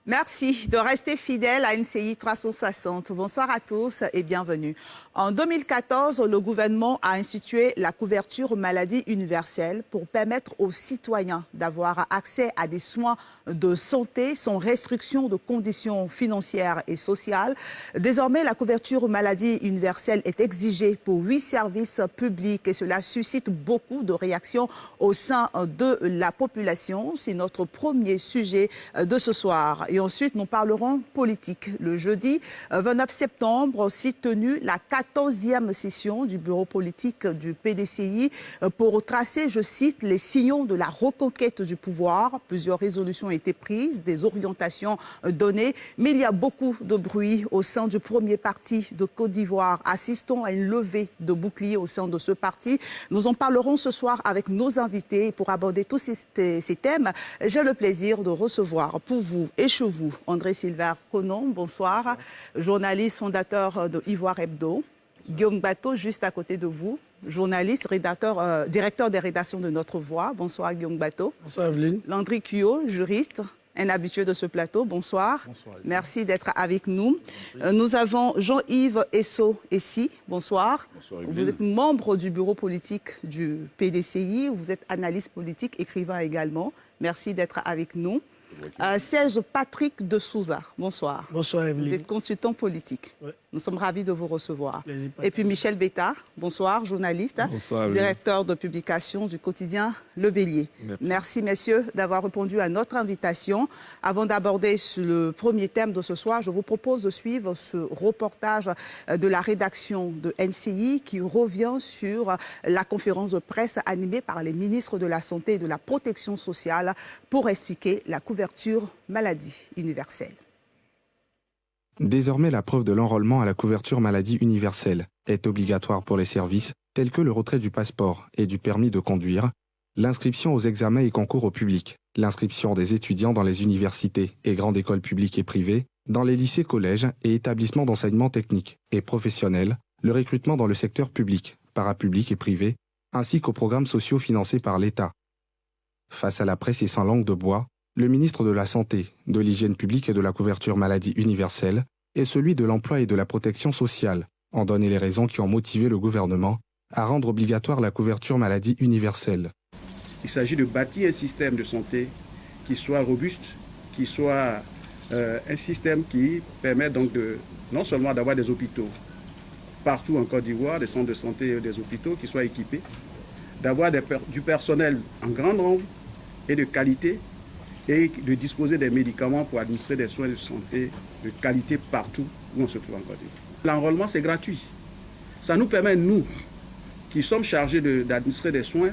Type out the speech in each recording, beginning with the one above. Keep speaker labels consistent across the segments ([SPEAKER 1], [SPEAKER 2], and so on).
[SPEAKER 1] Merci de rester fidèle à NCI 360. Bonsoir à tous et bienvenue. En 2014, le gouvernement a institué la couverture maladie universelle pour permettre aux citoyens d'avoir accès à des soins de santé sans restriction de conditions financières et sociales. Désormais, la couverture maladie universelle est exigée pour 8 services publics et cela suscite beaucoup de réactions au sein de la population. C'est notre premier sujet de ce soir. Et ensuite, nous parlerons politique. Le jeudi 29 septembre, s'est tenue la 14e session du bureau politique du PDCI pour tracer, je cite, les signaux de la reconquête du pouvoir. Plusieurs résolutions ont été prises, des orientations données, mais il y a beaucoup de bruit au sein du premier parti de Côte d'Ivoire. Assistons à une levée de boucliers au sein de ce parti. Nous en parlerons ce soir avec nos invités. Pour aborder tous ces thèmes, j'ai le plaisir de recevoir pour vous et chez vous André Sylvain Conon, bonsoir, journaliste fondateur de Ivoire Hebdo. Guillaume Bateau, juste à côté de vous, journaliste, directeur des rédactions de Notre Voix. Bonsoir Guillaume Bateau.
[SPEAKER 2] Bonsoir Evelyne.
[SPEAKER 1] Landry Cuyot, juriste, un habitué de ce plateau. Bonsoir.
[SPEAKER 2] Bonsoir.
[SPEAKER 1] Merci d'être avec nous. Nous avons Jean-Yves Esso-Essi. Bonsoir.
[SPEAKER 2] Bonsoir
[SPEAKER 1] vous êtes membre du bureau politique du PDCI. Vous êtes analyste politique, écrivain également. Merci d'être avec nous. Serge Patrick de Souza, bonsoir.
[SPEAKER 2] Bonsoir Evelyne.
[SPEAKER 1] Vous êtes consultant politique.
[SPEAKER 2] Ouais.
[SPEAKER 1] Nous sommes ravis de vous recevoir.
[SPEAKER 2] Plaisir.
[SPEAKER 1] Et puis Michel Bétard, bonsoir, journaliste,
[SPEAKER 3] bonsoir,
[SPEAKER 1] directeur de publication du quotidien Le Bélier. Merci messieurs d'avoir répondu à notre invitation. Avant d'aborder le premier thème de ce soir, je vous propose de suivre ce reportage de la rédaction de NCI qui revient sur la conférence de presse animée par les ministres de la Santé et de la Protection sociale pour expliquer la couverture maladie universelle.
[SPEAKER 4] Désormais, la preuve de l'enrôlement à la couverture maladie universelle est obligatoire pour les services tels que le retrait du passeport et du permis de conduire, l'inscription aux examens et concours au public, l'inscription des étudiants dans les universités et grandes écoles publiques et privées, dans les lycées, collèges et établissements d'enseignement technique et professionnel, le recrutement dans le secteur public, parapublic et privé, ainsi qu'aux programmes sociaux financés par l'État. Face à la presse et sans langue de bois, le ministre de la Santé, de l'Hygiène publique et de la couverture maladie universelle et celui de l'Emploi et de la Protection sociale ont donné les raisons qui ont motivé le gouvernement à rendre obligatoire la couverture maladie universelle.
[SPEAKER 5] Il s'agit de bâtir un système de santé qui soit robuste, qui soit un système qui permet donc non seulement d'avoir des hôpitaux partout en Côte d'Ivoire, des centres de santé et des hôpitaux qui soient équipés, d'avoir du personnel en grand nombre et de qualité, et de disposer des médicaments pour administrer des soins de santé de qualité partout où on se trouve en Côte d'Ivoire. L'enrôlement, c'est gratuit. Ça nous permet, nous, qui sommes chargés d'administrer des soins,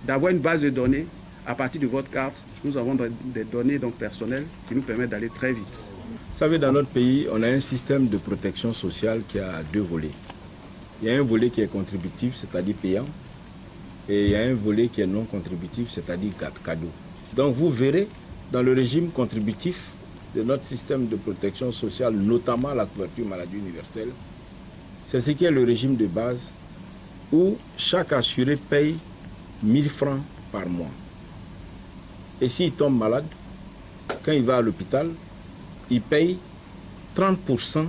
[SPEAKER 5] d'avoir une base de données. À partir de votre carte, nous avons des données donc, personnelles qui nous permettent d'aller très vite.
[SPEAKER 3] Vous savez, dans notre pays, on a un système de protection sociale qui a 2 volets. Il y a un volet qui est contributif, c'est-à-dire payant, et il y a un volet qui est non contributif, c'est-à-dire cadeau. Donc vous verrez, dans le régime contributif de notre système de protection sociale, notamment la couverture maladie universelle, c'est ce qui est le régime de base où chaque assuré paye 1000 francs par mois. Et s'il tombe malade, quand il va à l'hôpital, il paye 30%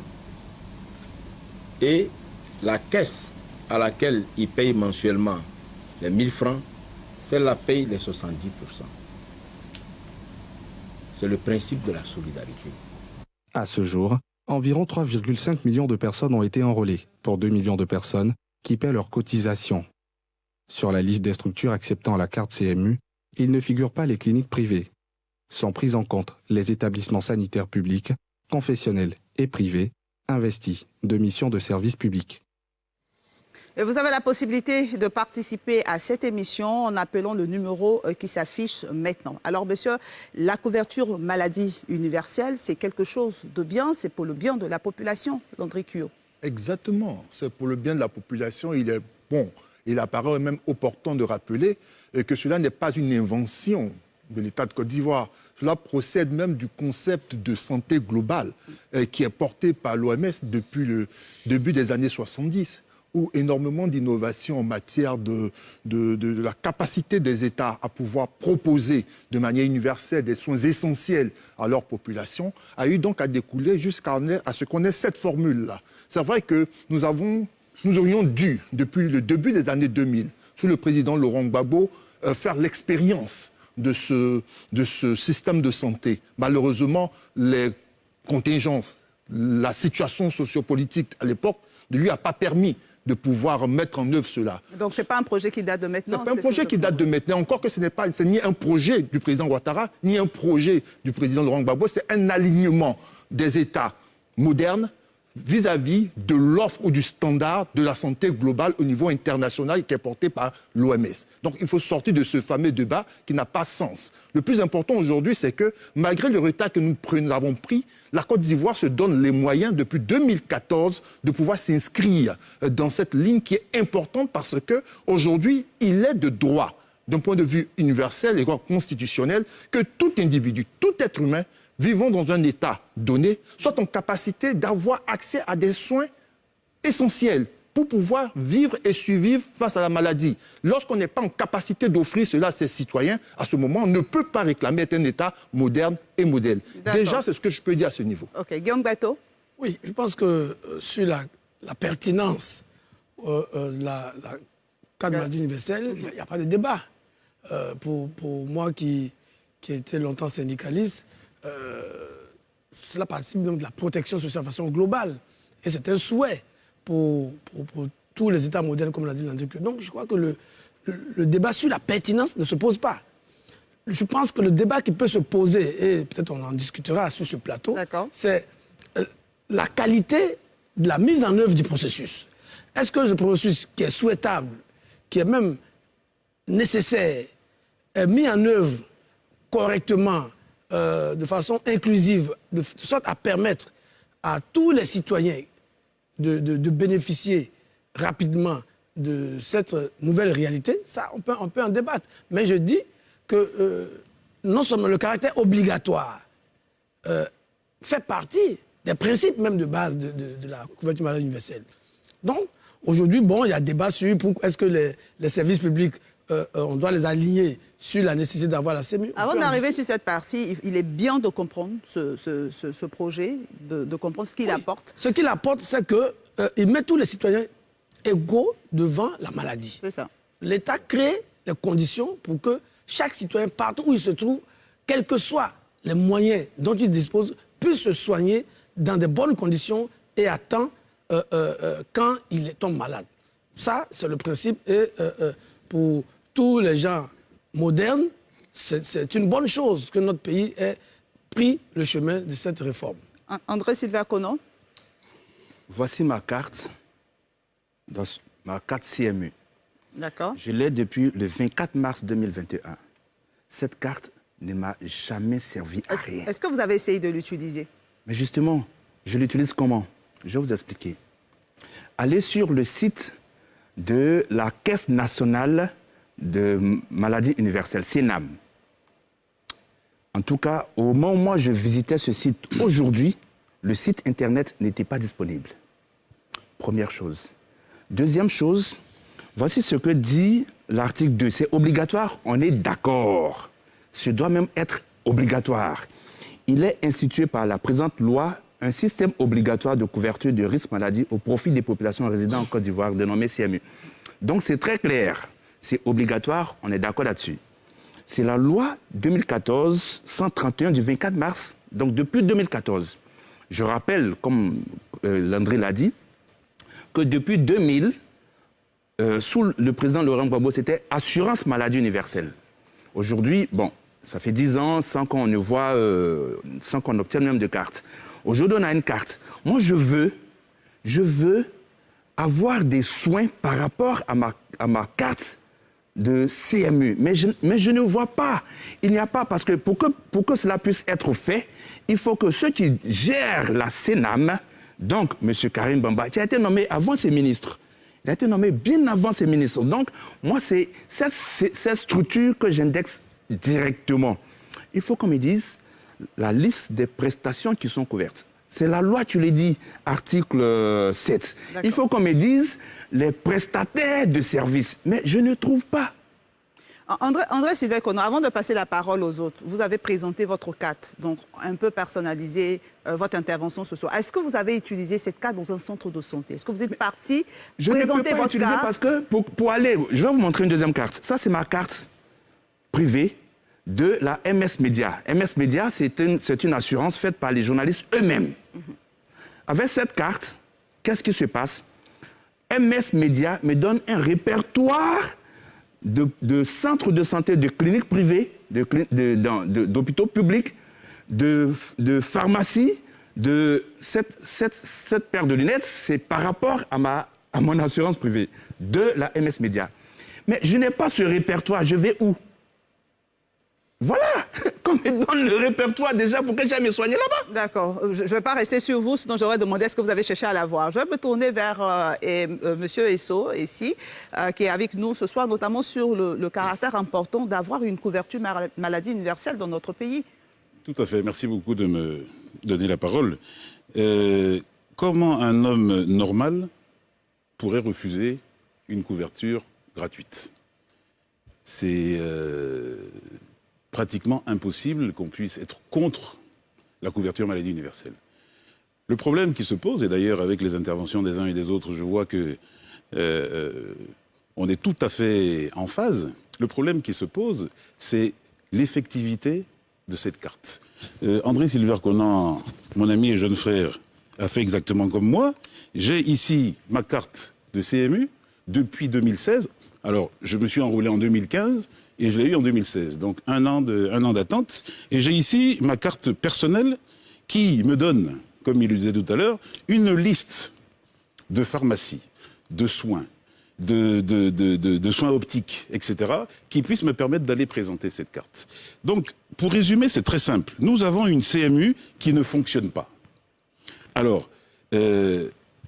[SPEAKER 3] et la caisse à laquelle il paye mensuellement les 1000 francs, celle-là paye les 70%. C'est le principe de la solidarité.
[SPEAKER 4] À ce jour, environ 3,5 millions de personnes ont été enrôlées pour 2 millions de personnes qui paient leurs cotisations. Sur la liste des structures acceptant la carte CMU, il ne figure pas les cliniques privées. Sont pris en compte les établissements sanitaires publics, confessionnels et privés, investis de missions de service public.
[SPEAKER 1] Et vous avez la possibilité de participer à cette émission en appelant le numéro qui s'affiche maintenant. Alors, monsieur, la couverture maladie universelle, c'est quelque chose de bien, c'est pour le bien de la population, Landry Cuyot.
[SPEAKER 2] Exactement, c'est pour le bien de la population. Il est bon, il apparaît même opportun de rappeler que cela n'est pas une invention de l'État de Côte d'Ivoire. Cela procède même du concept de santé globale qui est porté par l'OMS depuis le début des années 70. où énormément d'innovations en matière de la capacité des États à pouvoir proposer de manière universelle des soins essentiels à leur population, a eu donc à découler jusqu'à ce qu'on ait cette formule-là. C'est vrai que nous aurions dû, depuis le début des années 2000, sous le président Laurent Gbagbo, faire l'expérience de ce système de santé. Malheureusement, les contingences, la situation sociopolitique à l'époque ne lui a pas permis de pouvoir mettre en œuvre cela.
[SPEAKER 1] Donc ce n'est pas un projet qui date de maintenant.
[SPEAKER 2] C'est pas un projet qui date de maintenant, encore que ce n'est ni un projet du président Ouattara, ni un projet du président Laurent Gbagbo, c'est un alignement des États modernes vis-à-vis de l'offre ou du standard de la santé globale au niveau international qui est porté par l'OMS. Donc il faut sortir de ce fameux débat qui n'a pas sens. Le plus important aujourd'hui, c'est que malgré le retard que nous avons pris, la Côte d'Ivoire se donne les moyens depuis 2014 de pouvoir s'inscrire dans cette ligne qui est importante parce qu'aujourd'hui, il est de droit, d'un point de vue universel et constitutionnel, que tout individu, tout être humain, vivant dans un état donné, soit en capacité d'avoir accès à des soins essentiels pour pouvoir vivre et survivre face à la maladie. Lorsqu'on n'est pas en capacité d'offrir cela à ses citoyens, à ce moment, on ne peut pas réclamer être un État moderne et modèle. Déjà, c'est ce que je peux dire à ce niveau.
[SPEAKER 1] Ok, Guillaume Bateau.
[SPEAKER 6] Oui, je pense que sur la pertinence de la carte de maladie universelle, il n'y a pas de débat. Pour moi qui était longtemps syndicaliste, cela participe donc de la protection sociale de façon globale. Et c'est un souhait pour tous les États modernes, comme l'a dit l'indicateur. Donc je crois que le débat sur la pertinence ne se pose pas. Je pense que le débat qui peut se poser, et peut-être on en discutera sur ce plateau, c'est la qualité de la mise en œuvre du processus. Est-ce que ce processus qui est souhaitable, qui est même nécessaire, est mis en œuvre correctement, de façon inclusive, de sorte à permettre à tous les citoyens de bénéficier rapidement de cette nouvelle réalité? Ça, on peut en débattre. Mais je dis que non seulement le caractère obligatoire fait partie des principes même de base de la couverture maladie universelle. Donc, aujourd'hui, bon, il y a débat sur est-ce que les services publics, on doit les aligner sur la nécessité d'avoir la CMU.
[SPEAKER 1] Avant d'arriver sur cette partie, il est bien de comprendre ce projet, de comprendre ce qu'il apporte.
[SPEAKER 6] Ce qu'il apporte, c'est qu'il met tous les citoyens égaux devant la maladie.
[SPEAKER 1] C'est ça.
[SPEAKER 6] L'État crée les conditions pour que chaque citoyen, partout où il se trouve, quels que soient les moyens dont il dispose, puisse se soigner dans de bonnes conditions et à temps quand il tombe malade. Ça, c'est le principe. Et pour tous les gens modernes, c'est une bonne chose que notre pays ait pris le chemin de cette réforme.
[SPEAKER 1] André Sylvain Conon.
[SPEAKER 7] Voici ma carte, ma carte CMU.
[SPEAKER 1] D'accord.
[SPEAKER 7] Je l'ai depuis le 24 mars 2021. Cette carte ne m'a jamais servi à rien.
[SPEAKER 1] Est-ce que vous avez essayé de l'utiliser?
[SPEAKER 7] Mais justement, je l'utilise comment? Je vais vous expliquer. Allez sur le site de la Caisse nationale de maladie universelle, CNAM. En tout cas, au moment où moi je visitais ce site aujourd'hui, le site internet n'était pas disponible. Première chose. Deuxième chose, voici ce que dit l'article 2. C'est obligatoire, on est d'accord. Ce doit même être obligatoire. Il est institué par la présente loi un système obligatoire de couverture de risques maladie au profit des populations résidant en Côte d'Ivoire, dénommé CMU. Donc c'est très clair, c'est obligatoire, on est d'accord là-dessus. C'est la loi 2014-131 du 24 mars, donc depuis 2014. Je rappelle, comme Landry l'a dit, que depuis 2000, sous le président Laurent Gbagbo, c'était assurance maladie universelle. Aujourd'hui, bon, ça fait 10 ans sans qu'on ne voit, sans qu'on obtienne même de carte. Aujourd'hui, on a une carte. Moi, je veux avoir des soins par rapport à ma carte de CMU. Mais je ne vois pas. Il n'y a pas, parce que pour que cela puisse être fait, il faut que ceux qui gèrent la CNAM, donc M. Karim Bamba, qui a été nommé avant ses ministres, il a été nommé bien avant ses ministres. Donc, moi, c'est cette structure que j'indexe directement. Il faut qu'on me dise la liste des prestations qui sont couvertes. C'est la loi, tu l'as dit, article 7. Il faut qu'on me dise les prestataires de services. Mais je ne trouve pas.
[SPEAKER 1] André Sylvain-Kono, avant de passer la parole aux autres, vous avez présenté votre carte, donc un peu personnalisé, votre intervention ce soir. Est-ce que vous avez utilisé cette carte dans un centre de santé? Est-ce que vous êtes parti présenter votre carte?
[SPEAKER 7] Parce que pour aller... Je vais vous montrer une deuxième carte. Ça, c'est ma carte privée de la MS Média. MS Média, c'est une assurance faite par les journalistes eux-mêmes. Avec cette carte, qu'est-ce qui se passe? MS Média me donne un répertoire de centres de santé, de cliniques privées, d'hôpitaux publics, de pharmacies, de cette paire de lunettes, c'est par rapport à mon assurance privée de la MS Média. Mais je n'ai pas ce répertoire, je vais où? Voilà, qu'on me donne le répertoire déjà pour que j'aille me soigner là-bas.
[SPEAKER 1] D'accord, je ne vais pas rester sur vous, sinon j'aurais demandé est-ce que vous avez cherché à l'avoir. Je vais me tourner vers M. Esso, ici, qui est avec nous ce soir, notamment sur le caractère important d'avoir une couverture maladie universelle dans notre pays.
[SPEAKER 8] Tout à fait, merci beaucoup de me donner la parole. Comment un homme normal pourrait refuser une couverture gratuite? C'est pratiquement impossible qu'on puisse être contre la couverture maladie universelle. Le problème qui se pose, et d'ailleurs avec les interventions des uns et des autres, je vois que on est tout à fait en phase. Le problème qui se pose, c'est l'effectivité de cette carte. André Sylvain-Kono, mon ami et jeune frère, a fait exactement comme moi. J'ai ici ma carte de CMU depuis 2016. Alors, je me suis enrôlé en 2015 et je l'ai eu en 2016. Donc, un an d'attente. Et j'ai ici ma carte personnelle qui me donne, comme il le disait tout à l'heure, une liste de pharmacies, de soins, de soins optiques, etc., qui puissent me permettre d'aller présenter cette carte. Donc, pour résumer, c'est très simple. Nous avons une CMU qui ne fonctionne pas. Alors,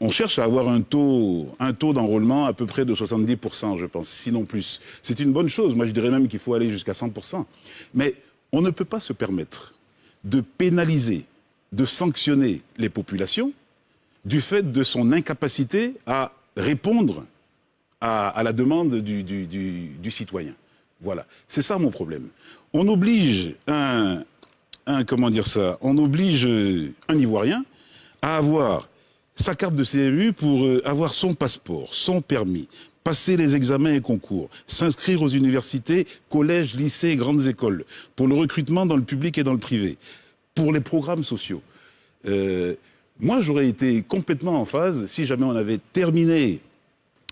[SPEAKER 8] on cherche à avoir un taux d'enrôlement à peu près de 70%, je pense, sinon plus. C'est une bonne chose. Moi, je dirais même qu'il faut aller jusqu'à 100%. Mais on ne peut pas se permettre de pénaliser, de sanctionner les populations du fait de son incapacité à répondre à la demande du citoyen. Voilà. C'est ça mon problème. On oblige un Ivoirien à avoir sa carte de CMU pour avoir son passeport, son permis, passer les examens et concours, s'inscrire aux universités, collèges, lycées, grandes écoles, pour le recrutement dans le public et dans le privé, pour les programmes sociaux. Moi, j'aurais été complètement en phase si jamais on avait terminé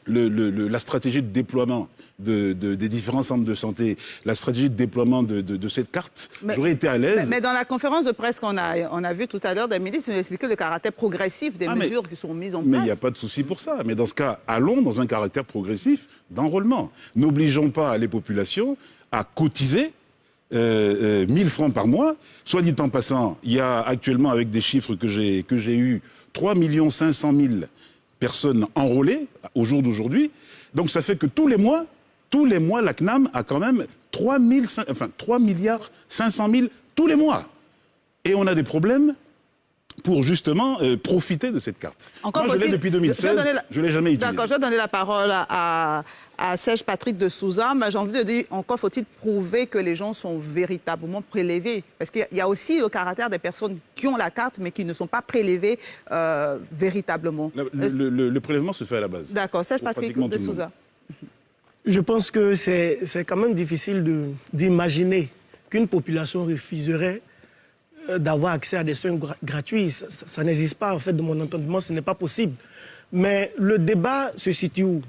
[SPEAKER 8] la stratégie de déploiement des différents centres de santé, la stratégie de déploiement de cette carte, j'aurais été à l'aise.
[SPEAKER 1] Mais dans la conférence de presse qu'on a vue tout à l'heure, des ministres nous expliquaient le caractère progressif des mesures qui sont mises en place.
[SPEAKER 8] Mais il n'y a pas de souci pour ça. Mais dans ce cas, allons dans un caractère progressif d'enrôlement. N'obligeons pas les populations à cotiser 1000 francs par mois. Soit dit en passant, il y a actuellement, avec des chiffres que j'ai eus, 3 500 000 personnes enrôlées au jour d'aujourd'hui. Donc ça fait que tous les mois, la CNAM a quand même 3 milliards 500 000 tous les mois. Et on a des problèmes pour justement profiter de cette carte. Moi, je l'ai depuis 2016, je ne l'ai jamais utilisée.
[SPEAKER 1] D'accord, je vais donner la parole à Serge Patrick de Souza, mais j'ai envie de dire, encore faut-il prouver que les gens sont véritablement prélevés. Parce qu'il y a aussi le caractère des personnes qui ont la carte, mais qui ne sont pas prélevées véritablement.
[SPEAKER 8] Le prélèvement se fait à la base.
[SPEAKER 1] D'accord, Serge Patrick de Souza.
[SPEAKER 6] Je pense que c'est quand même difficile d'imaginer qu'une population refuserait d'avoir accès à des soins gratuits. Ça n'existe pas, en fait, de mon entendement, ce n'est pas possible. Mais le débat se situe où?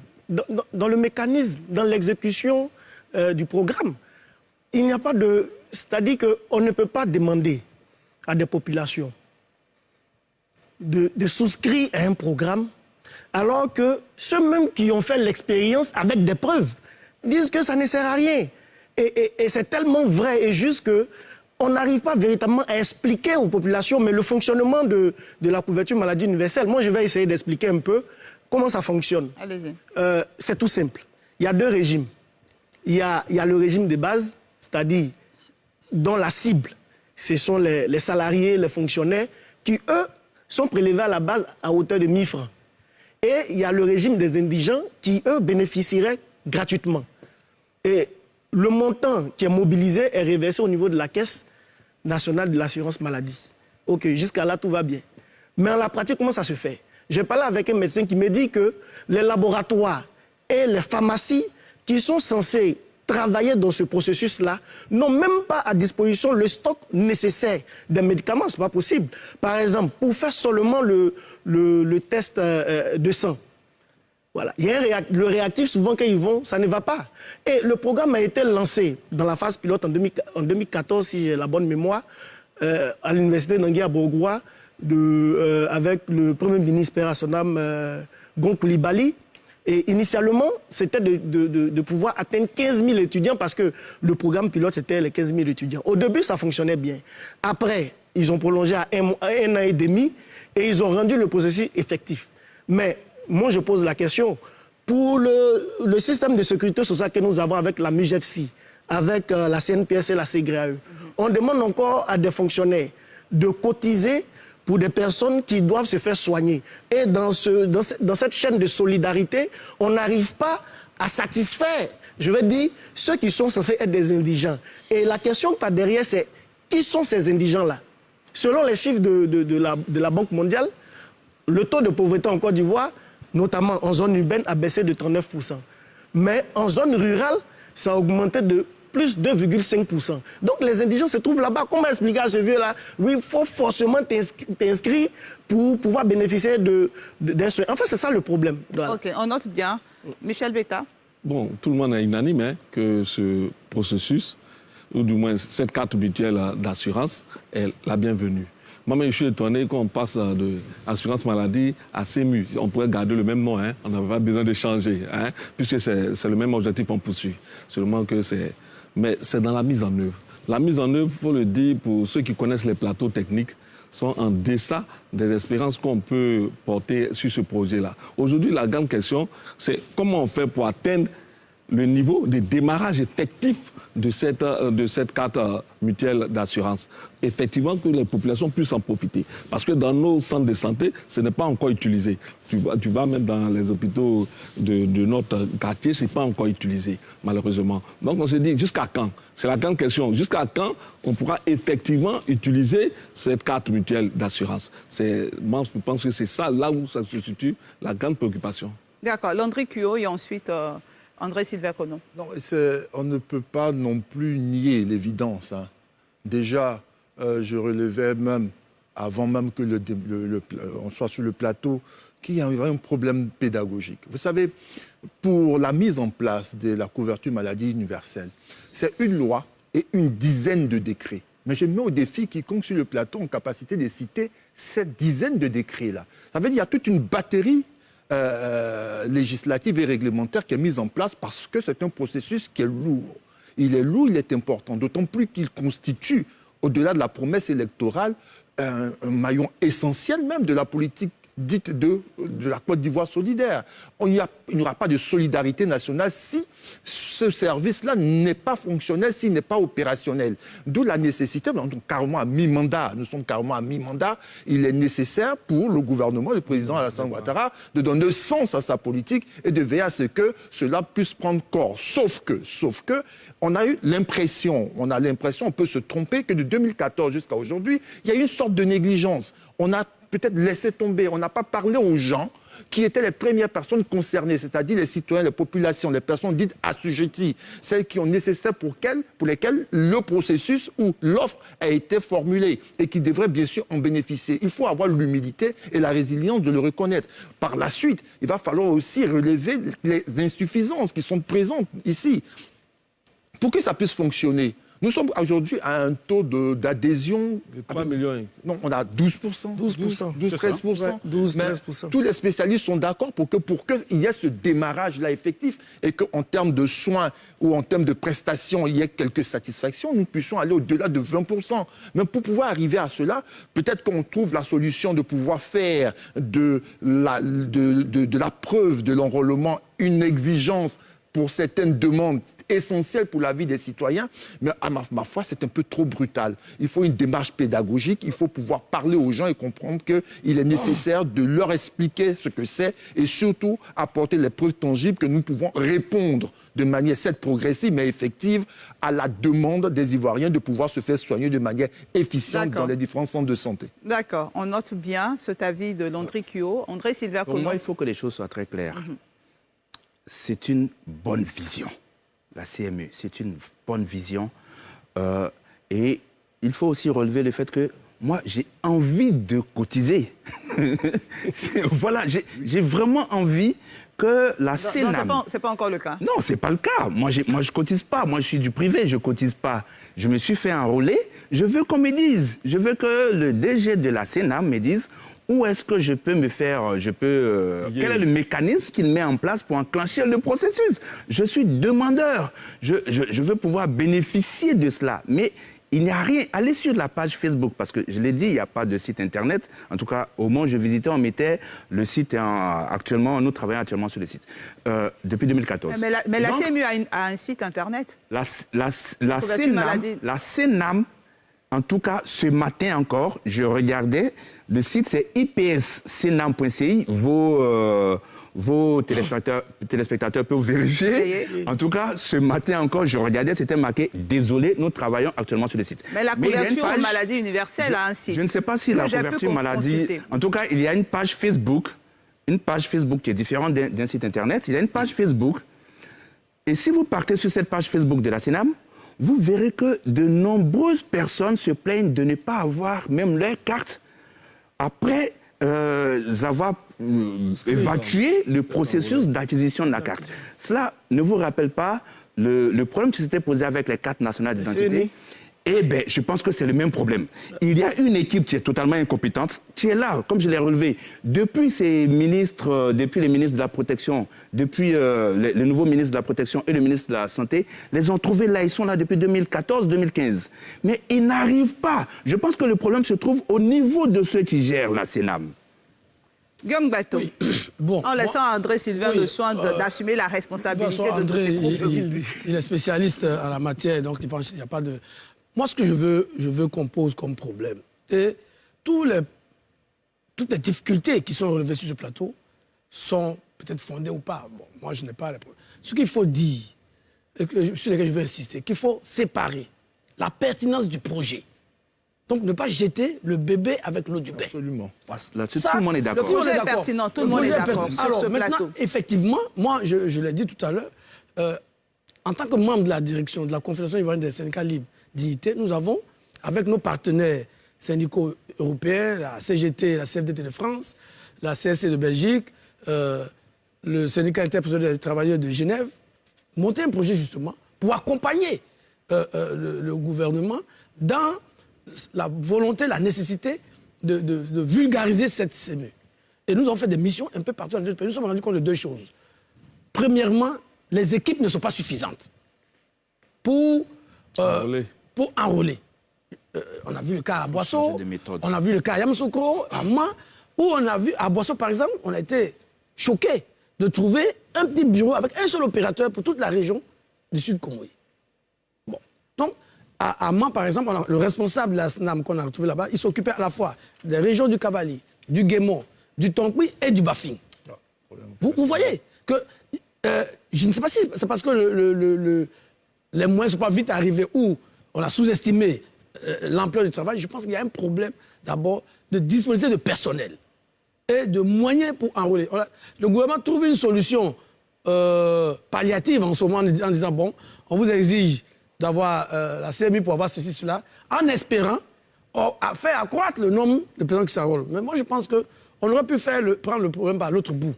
[SPEAKER 6] Dans le mécanisme, dans l'exécution du programme. Il n'y a pas de... C'est-à-dire qu'on ne peut pas demander à des populations de souscrire à un programme alors que ceux-mêmes qui ont fait l'expérience avec des preuves disent que ça ne sert à rien. Et c'est tellement vrai et juste que on n'arrive pas véritablement à expliquer aux populations, mais le fonctionnement de la couverture maladie universelle, moi je vais essayer d'expliquer un peu comment ça fonctionne.
[SPEAKER 1] Allez-y.
[SPEAKER 6] C'est tout simple. Il y a deux régimes. Il y a le régime de base, c'est-à-dire dont la cible, ce sont les salariés, les fonctionnaires, qui eux
[SPEAKER 9] sont prélevés à la base à hauteur de 1 000 francs. Et il y a le régime des indigents qui, eux, bénéficieraient gratuitement. Et le montant qui est mobilisé est reversé au niveau de la Caisse nationale de l'assurance maladie. OK, jusqu'à là, tout va bien. Mais en la pratique, comment ça se fait? J'ai parlé avec un médecin qui me dit que les laboratoires et les pharmacies qui sont censés travailler dans ce processus-là n'ont même pas à disposition le stock nécessaire des médicaments. Ce n'est pas possible. Par exemple, pour faire seulement le test de sang, voilà. Il y a le réactif, souvent quand ils vont, ça ne va pas. Et le programme a été lancé dans la phase pilote en 2014, si j'ai la bonne mémoire, à l'université d'Angui à Bourgois, avec le premier ministre Père Assonam Gon Coulibaly. Et initialement, c'était de pouvoir atteindre 15 000 étudiants parce que le programme pilote, c'était les 15 000 étudiants. Au début, ça fonctionnait bien. Après, ils ont prolongé à un an et demi et ils ont rendu le processus effectif. Mais moi, je pose la question. Pour le système de sécurité sociale que nous avons avec la MUGEFSI, avec la CNPS et la CGRAE, on demande encore à des fonctionnaires de cotiser pour des personnes qui doivent se faire soigner. Et dans cette chaîne de solidarité, on n'arrive pas à satisfaire, je veux dire, ceux qui sont censés être des indigents. Et la question par derrière, c'est qui sont ces indigents-là? Selon les chiffres de la Banque mondiale, le taux de pauvreté en Côte d'Ivoire, notamment en zone urbaine, a baissé de 39%. Mais en zone rurale, ça a augmenté de plus 2,5%. Donc les indigents se trouvent là-bas. Comment expliquer à ce vieux-là? Oui, il faut forcément t'inscrire pour pouvoir bénéficier d'un soin. En fait, c'est ça le problème. Voilà.
[SPEAKER 1] OK, on note bien. Michel Betta.
[SPEAKER 10] Bon, tout le monde est unanime que ce processus, ou du moins cette carte mutuelle d'assurance, est la bienvenue. Moi-même, je suis étonné qu'on passe de assurance maladie à CEMU. On pourrait garder le même nom, on n'avait pas besoin de changer, puisque c'est le même objectif qu'on poursuit. Seulement que mais c'est dans la mise en œuvre. La mise en œuvre, il faut le dire, pour ceux qui connaissent les plateaux techniques, sont en deçà des espérances qu'on peut porter sur ce projet-là. Aujourd'hui, la grande question, c'est comment on fait pour atteindre le niveau de démarrage effectif de cette carte mutuelle d'assurance. Effectivement, que les populations puissent en profiter. Parce que dans nos centres de santé, ce n'est pas encore utilisé. Tu vas même dans les hôpitaux de notre quartier, ce n'est pas encore utilisé, malheureusement. Donc on se dit, jusqu'à quand? C'est la grande question. Jusqu'à quand on pourra effectivement utiliser cette carte mutuelle d'assurance? Moi, je pense que c'est ça, là où ça se situe, la grande préoccupation.
[SPEAKER 1] D'accord. Landry Cuot et ensuite André Silver-Conon.
[SPEAKER 2] Non, on ne peut pas non plus nier l'évidence. Déjà, je relevais même, avant même que on soit sur le plateau, qu'il y avait un problème pédagogique. Vous savez, pour la mise en place de la couverture maladie universelle, c'est une loi et une dizaine de décrets. Mais je mets au défi quiconque sur le plateau en capacité de citer cette dizaine de décrets-là. Ça veut dire qu'il y a toute une batterie législative et réglementaire qui est mise en place parce que c'est un processus qui est lourd. Il est lourd, il est important, d'autant plus qu'il constitue, au-delà de la promesse électorale, un maillon essentiel même de la politique dite de la Côte d'Ivoire solidaire. Il n'y aura pas de solidarité nationale si ce service-là n'est pas fonctionnel, s'il n'est pas opérationnel. D'où la nécessité, nous sommes carrément à mi-mandat, il est nécessaire pour le gouvernement, le président Alassane Ouattara, de donner sens à sa politique et de veiller à ce que cela puisse prendre corps. Sauf que, on a eu l'impression, on peut se tromper, que de 2014 jusqu'à aujourd'hui, il y a eu une sorte de négligence. On a peut-être laissé tomber, on n'a pas parlé aux gens qui étaient les premières personnes concernées, c'est-à-dire les citoyens, les populations, les personnes dites assujetties, celles qui ont nécessaire pour lesquelles le processus ou l'offre a été formulée et qui devraient bien sûr en bénéficier. Il faut avoir l'humilité et la résilience de le reconnaître. Par la suite, il va falloir aussi relever les insuffisances qui sont présentes ici. Pour que ça puisse fonctionner, nous sommes aujourd'hui à un taux d'adhésion...
[SPEAKER 10] De 3 millions.
[SPEAKER 2] Non, on a 12%. 12-13%.
[SPEAKER 9] 12-13%.
[SPEAKER 2] Tous les spécialistes sont d'accord pour qu'il y ait ce démarrage-là effectif et qu'en termes de soins ou en termes de prestations, il y ait quelques satisfactions, nous puissions aller au-delà de 20%. Mais pour pouvoir arriver à cela, peut-être qu'on trouve la solution de pouvoir faire de la preuve de l'enrôlement une exigence pour certaines demandes essentielles pour la vie des citoyens, mais à ma foi, c'est un peu trop brutal. Il faut une démarche pédagogique, il faut pouvoir parler aux gens et comprendre qu'il est nécessaire de leur expliquer ce que c'est et surtout apporter les preuves tangibles que nous pouvons répondre de manière certes progressive mais effective à la demande des Ivoiriens de pouvoir se faire soigner de manière efficiente dans les différents centres de santé.
[SPEAKER 1] D'accord, on note bien cet avis de Landry Cuot. André Sylvain
[SPEAKER 7] Pour moi, il faut que les choses soient très claires. C'est une bonne vision, la CMU, c'est une bonne vision. Et il faut aussi relever le fait que moi, j'ai envie de cotiser. Voilà, j'ai vraiment envie que la CNAM...
[SPEAKER 1] Non, ce n'est pas encore le cas.
[SPEAKER 7] Non, ce n'est pas le cas. Moi, je ne cotise pas. Moi, je suis du privé, je ne cotise pas. Je me suis fait enrôler. Je veux qu'on me dise. Je veux que le DG de la CNAM me dise où est-ce que je peux me faire... Quel est le mécanisme qu'il met en place pour enclencher le processus? Je suis demandeur. Je veux pouvoir bénéficier de cela. Mais... il n'y a rien. Allez sur la page Facebook, parce que je l'ai dit, il n'y a pas de site internet. En tout cas, au moment où je visitais, on mettait le site actuellement, nous travaillons actuellement sur le site, depuis 2014.
[SPEAKER 1] Mais la CMU a un site internet.
[SPEAKER 7] La CNAM, en tout cas, ce matin encore, je regardais, le site c'est ipscnam.ci, vos téléspectateurs peuvent vérifier. En tout cas, ce matin encore, je regardais, c'était marqué « Désolé, nous travaillons actuellement sur le site ».
[SPEAKER 1] Mais la couverture maladie universelle a un site.
[SPEAKER 7] Je ne sais pas si la couverture maladie... En tout cas, il y a une page Facebook qui est différente d'un site Internet. Il y a une page Facebook. Et si vous partez sur cette page Facebook de la CNAM, vous verrez que de nombreuses personnes se plaignent de ne pas avoir même leur carte après avoir évacué le processus d'acquisition de la carte. Cela ne vous rappelle pas le problème qui s'était posé avec les cartes nationales d'identité? Eh bien, je pense que c'est le même problème. Il y a une équipe qui est totalement incompétente, qui est là, comme je l'ai relevé, depuis les ministres de la Protection, depuis le nouveau ministre de la Protection et le ministre de la Santé, les ont trouvés là, ils sont là depuis 2014-2015. Mais ils n'arrivent pas. Je pense que le problème se trouve au niveau de ceux qui gèrent la CNAM.
[SPEAKER 1] Guillaume Bateau,
[SPEAKER 6] bon,
[SPEAKER 1] en laissant à André Sylvain le soin d'assumer la responsabilité de
[SPEAKER 6] André,
[SPEAKER 1] tous ces propos.
[SPEAKER 6] il est spécialiste en la matière, donc il pense qu'il n'y a pas de... Moi, ce que je veux qu'on pose comme problème, et toutes les difficultés qui sont relevées sur ce plateau sont peut-être fondées ou pas. Bon, moi, je n'ai pas les problèmes. Ce qu'il faut dire, et sur lequel je veux insister, qu'il faut séparer la pertinence du projet. Donc, ne pas jeter le bébé avec l'eau du bain.
[SPEAKER 2] Absolument.
[SPEAKER 7] Là-dessus, tout le monde est d'accord.
[SPEAKER 1] Le projet est pertinent, tout le monde est d'accord sur
[SPEAKER 6] Alors,
[SPEAKER 1] ce
[SPEAKER 6] maintenant,
[SPEAKER 1] plateau.
[SPEAKER 6] effectivement, moi, je l'ai dit tout à l'heure, en tant que membre de la direction de la Confédération ivoirienne des syndicats libres d'IT, nous avons, avec nos partenaires syndicaux européens, la CGT, la CFDT de France, la CSC de Belgique, le syndicat interprofessionnel des travailleurs de Genève, monté un projet justement pour accompagner le gouvernement dans la volonté, la nécessité de vulgariser cette CMU. Et nous avons fait des missions un peu partout dans le pays. Nous nous sommes rendus compte de deux choses. Premièrement, les équipes ne sont pas suffisantes pour enrôler. On a vu le cas à Boisseau, on a vu le cas à Yamoussoukro, à Ma, où on a vu, à Boisseau par exemple, on a été choqués de trouver un petit bureau avec un seul opérateur pour toute la région du Sud Congo. Bon. Donc, à Ma par exemple, le responsable de la SNAM qu'on a retrouvé là-bas, il s'occupait à la fois des régions du Cavali, du Guémon, du Tonkwi et du Bafing. Vous voyez que, je ne sais pas si c'est parce que les moyens ne sont pas vite arrivés ou on a sous-estimé l'ampleur du travail. Je pense qu'il y a un problème d'abord de disponibilité de personnel et de moyens pour enrôler. Le gouvernement trouve une solution palliative en ce moment en disant bon, on vous exige d'avoir la CMU pour avoir ceci, cela, en espérant faire accroître le nombre de personnes qui s'enrôlent. Mais moi, je pense qu'on aurait pu prendre le problème par l'autre bout.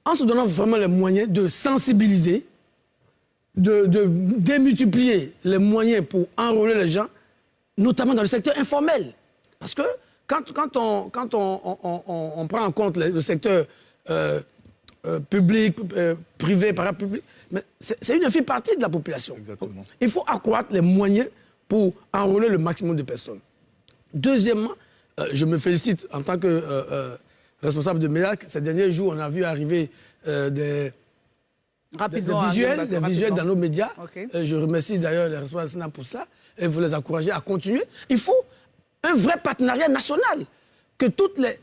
[SPEAKER 6] En se donnant vraiment les moyens de sensibiliser, de démultiplier les moyens pour enrôler les gens, notamment dans le secteur informel. Parce que quand on prend en compte le secteur public, privé, parapublic, c'est une infime partie de la population.
[SPEAKER 2] Exactement.
[SPEAKER 6] Il faut accroître les moyens pour enrôler le maximum de personnes. Deuxièmement, je me félicite en tant que responsable de MEAC. Ces derniers jours, on a vu arriver des
[SPEAKER 1] Rapidement,
[SPEAKER 6] des visuels dans nos médias.
[SPEAKER 1] Okay.
[SPEAKER 6] Je remercie d'ailleurs les responsables sénat pour cela et vous les encourager à continuer. Il faut un vrai partenariat national, que toutes les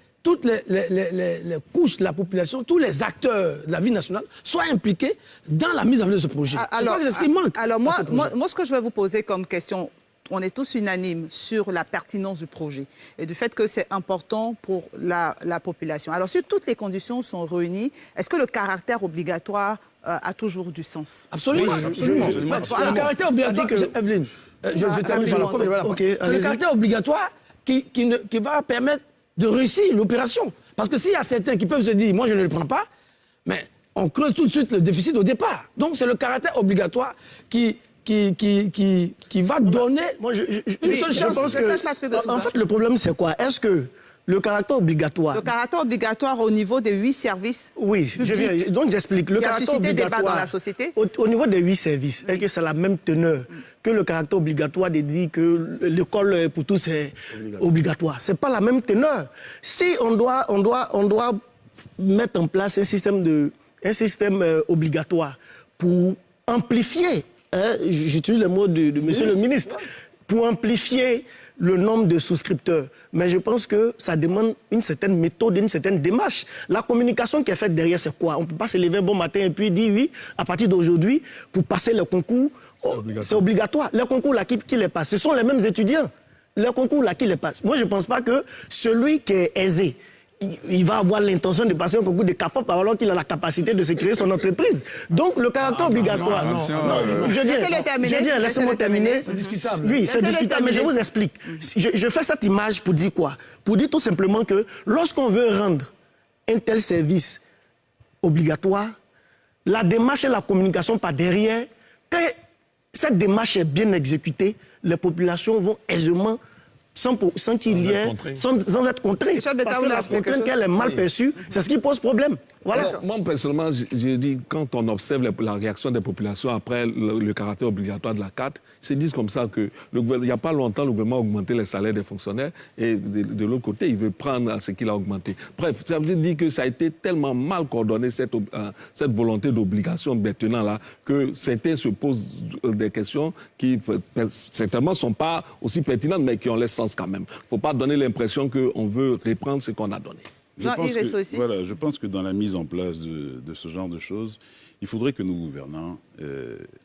[SPEAKER 6] couches de la population, tous les acteurs de la vie nationale soient impliqués dans la mise en œuvre de ce projet.
[SPEAKER 1] Alors,
[SPEAKER 6] c'est ce qui manque.
[SPEAKER 1] Alors moi, ce que je vais vous poser comme question, on est tous unanimes sur la pertinence du projet et du fait que c'est important pour la population. Alors, si toutes les conditions sont réunies, est-ce que le caractère obligatoire a toujours du sens?
[SPEAKER 6] Absolument. Le caractère obligatoire, Evelyne, je termine par la parole. C'est le caractère obligatoire qui va permettre de réussir l'opération. Parce que s'il y a certains qui peuvent se dire, moi je ne le prends pas, mais on creuse tout de suite le déficit au départ. Donc c'est le caractère obligatoire qui va donner une seule chance.
[SPEAKER 9] Je pense que, en fait, le problème, c'est quoi? Est-ce que le caractère obligatoire...
[SPEAKER 1] Le caractère obligatoire au niveau des 8 services.
[SPEAKER 9] Oui, donc j'explique. Le caractère obligatoire
[SPEAKER 1] dans la société.
[SPEAKER 9] Au niveau des 8 services, est-ce que c'est la même teneur que le caractère obligatoire de dire que l'école pour tous est obligatoire? Ce n'est pas la même teneur. Si on doit mettre en place un système obligatoire pour amplifier, j'utilise le mot de monsieur le ministre, pour amplifier le nombre de souscripteurs. Mais je pense que ça demande une certaine méthode, une certaine démarche. La communication qui est faite derrière, c'est quoi? On ne peut pas se lever un bon matin et puis dire oui, à partir d'aujourd'hui, pour passer le concours, c'est obligatoire. Les concours là, qui les passent, ce sont les mêmes étudiants. Les concours là, qui les passent. Moi, je ne pense pas que celui qui est aisé, il va avoir l'intention de passer un concours de CAFOP alors qu'il a la capacité de se créer son entreprise. Donc, le caractère obligatoire... Laissez-moi terminer.
[SPEAKER 6] C'est discutable.
[SPEAKER 9] Oui, c'est discutable, mais je vous explique. Je fais cette image pour dire quoi? Pour dire tout simplement que lorsqu'on veut rendre un tel service obligatoire, la démarche et la communication par derrière, quand cette démarche est bien exécutée, les populations vont aisément sans qu'il y ait, sans être contrées. Parce que la contrainte qu'elle est mal perçue, c'est ce qui pose problème. Voilà.
[SPEAKER 10] Alors, moi, personnellement, je dis, quand on observe la réaction des populations après le caractère obligatoire de la carte, ils se disent comme ça que il n'y a pas longtemps, le gouvernement a augmenté les salaires des fonctionnaires et de l'autre côté, il veut prendre à ce qu'il a augmenté. Bref, ça veut dire que ça a été tellement mal coordonné, cette volonté d'obligation maintenant là, que certains se posent des questions qui certainement ne sont pas aussi pertinentes, mais qui ont leur sens quand même. Il ne faut pas donner l'impression qu'on veut reprendre ce qu'on a donné.
[SPEAKER 8] Je pense que dans la mise en place de ce genre de choses, il faudrait que nos gouvernants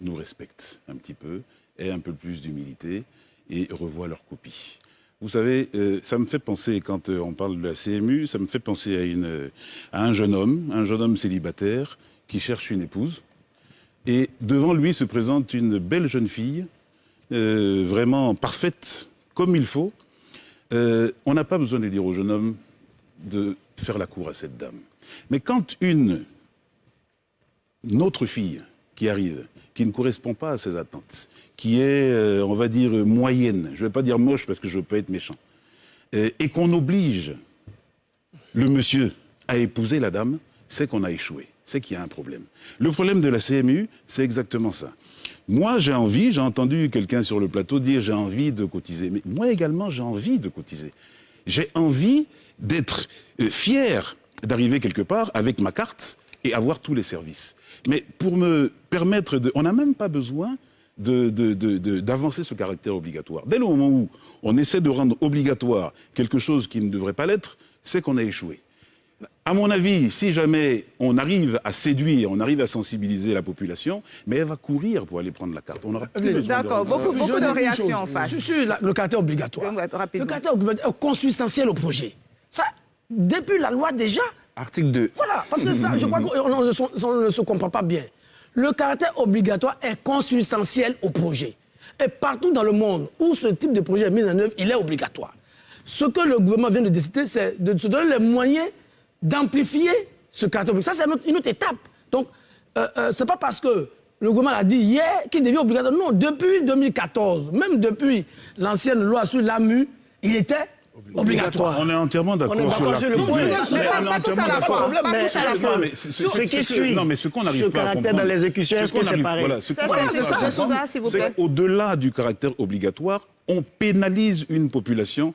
[SPEAKER 8] nous respectent un petit peu, aient un peu plus d'humilité et revoient leur copie. Vous savez, ça me fait penser, quand on parle de la CMU, ça me fait penser à un jeune homme célibataire qui cherche une épouse. Et devant lui se présente une belle jeune fille, vraiment parfaite, comme il faut. On n'a pas besoin de dire au jeune homme de faire la cour à cette dame. Mais quand une autre fille qui arrive, qui ne correspond pas à ses attentes, qui est, on va dire, moyenne, je ne vais pas dire moche parce que je ne veux pas être méchant, et qu'on oblige le monsieur à épouser la dame, c'est qu'on a échoué, c'est qu'il y a un problème. Le problème de la CMU, c'est exactement ça. Moi, j'ai entendu quelqu'un sur le plateau dire j'ai envie de cotiser. Mais moi également, j'ai envie de cotiser. J'ai envie d'être fier d'arriver quelque part avec ma carte et avoir tous les services. Mais pour me permettre on n'a même pas besoin d'avancer ce caractère obligatoire. Dès le moment où on essaie de rendre obligatoire quelque chose qui ne devrait pas l'être, c'est qu'on a échoué. À mon avis, si jamais on arrive à séduire, on arrive à sensibiliser la population, mais elle va courir pour aller prendre la carte. On aura plus besoin
[SPEAKER 1] D'accord, beaucoup de réactions en face.
[SPEAKER 6] Sur le caractère obligatoire. Le caractère obligatoire est consubstantiel au projet. Ça, depuis la loi déjà.
[SPEAKER 7] Article 2.
[SPEAKER 6] Voilà, parce que ça, je crois qu'on ne se comprend pas bien. Le caractère obligatoire est consubstantiel au projet. Et partout dans le monde où ce type de projet est mis en œuvre, il est obligatoire. Ce que le gouvernement vient de décider, c'est de se donner les moyens d'amplifier ce caractère obligatoire. Ça, c'est une autre étape. Donc, c'est pas parce que le gouvernement a dit hier qu'il devient obligatoire. Non, depuis 2014, même depuis l'ancienne loi sur l'AMU, il était obligatoire.
[SPEAKER 8] On est entièrement d'accord sur l'article.
[SPEAKER 9] Mais ce qu'on n'arrive pas à comprendre, dans l'exécution, est-ce que c'est pareil?
[SPEAKER 8] C'est qu'au-delà du caractère obligatoire, on pénalise une population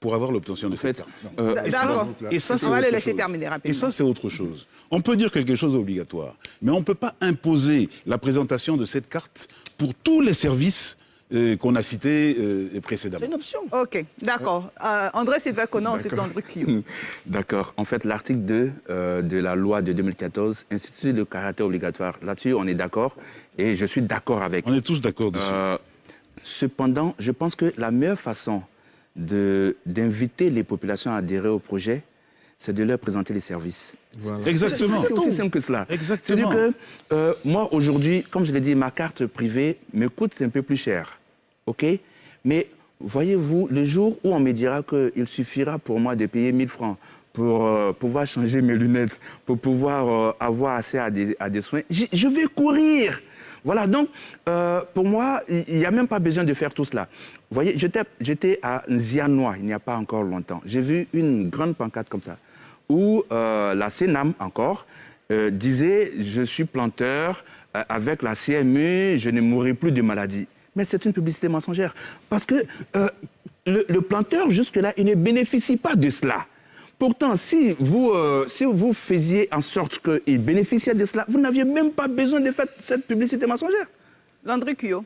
[SPEAKER 8] pour avoir l'obtention de cette carte.
[SPEAKER 1] D'accord.
[SPEAKER 8] Et ça, c'est
[SPEAKER 1] on va le
[SPEAKER 8] autre
[SPEAKER 1] laisser
[SPEAKER 8] chose.
[SPEAKER 1] terminer rapidement.
[SPEAKER 8] Et ça, c'est autre chose. On peut dire quelque chose d'obligatoire, mais on ne peut pas imposer la présentation de cette carte pour tous les services qu'on a cités précédemment.
[SPEAKER 6] C'est une option.
[SPEAKER 1] Ok, d'accord. André Sylvain Conan, ensuite André Clio.
[SPEAKER 7] D'accord. En fait, l'article 2 de la loi de 2014 institue le caractère obligatoire. Là-dessus, on est d'accord et je suis d'accord avec.
[SPEAKER 8] On est tous d'accord dessus.
[SPEAKER 7] Cependant, je pense que la meilleure façon d'inviter les populations à adhérer au projet, c'est de leur présenter les services.
[SPEAKER 10] Voilà.
[SPEAKER 8] Exactement.
[SPEAKER 7] C'est aussi simple que cela.
[SPEAKER 8] Exactement.
[SPEAKER 7] C'est-à-dire que moi, aujourd'hui, comme je l'ai dit, ma carte privée me coûte un peu plus cher. OK? Mais voyez-vous, le jour où on me dira qu'il suffira pour moi de payer 1000 francs pour pouvoir changer mes lunettes, pour pouvoir avoir accès à des soins, je vais courir. Voilà, donc, pour moi, il n'y a même pas besoin de faire tout cela. Vous voyez, j'étais à Nzianois, il n'y a pas encore longtemps. J'ai vu une grande pancarte comme ça, où la CNAM, encore, disait « Je suis planteur, avec la CMU, je ne mourrai plus de maladie ». Mais c'est une publicité mensongère. Parce que le planteur, jusque-là, il ne bénéficie pas de cela. Pourtant, si vous faisiez en sorte qu'il bénéficiait de cela, vous n'aviez même pas besoin de faire cette publicité mensongère.
[SPEAKER 1] André Clio.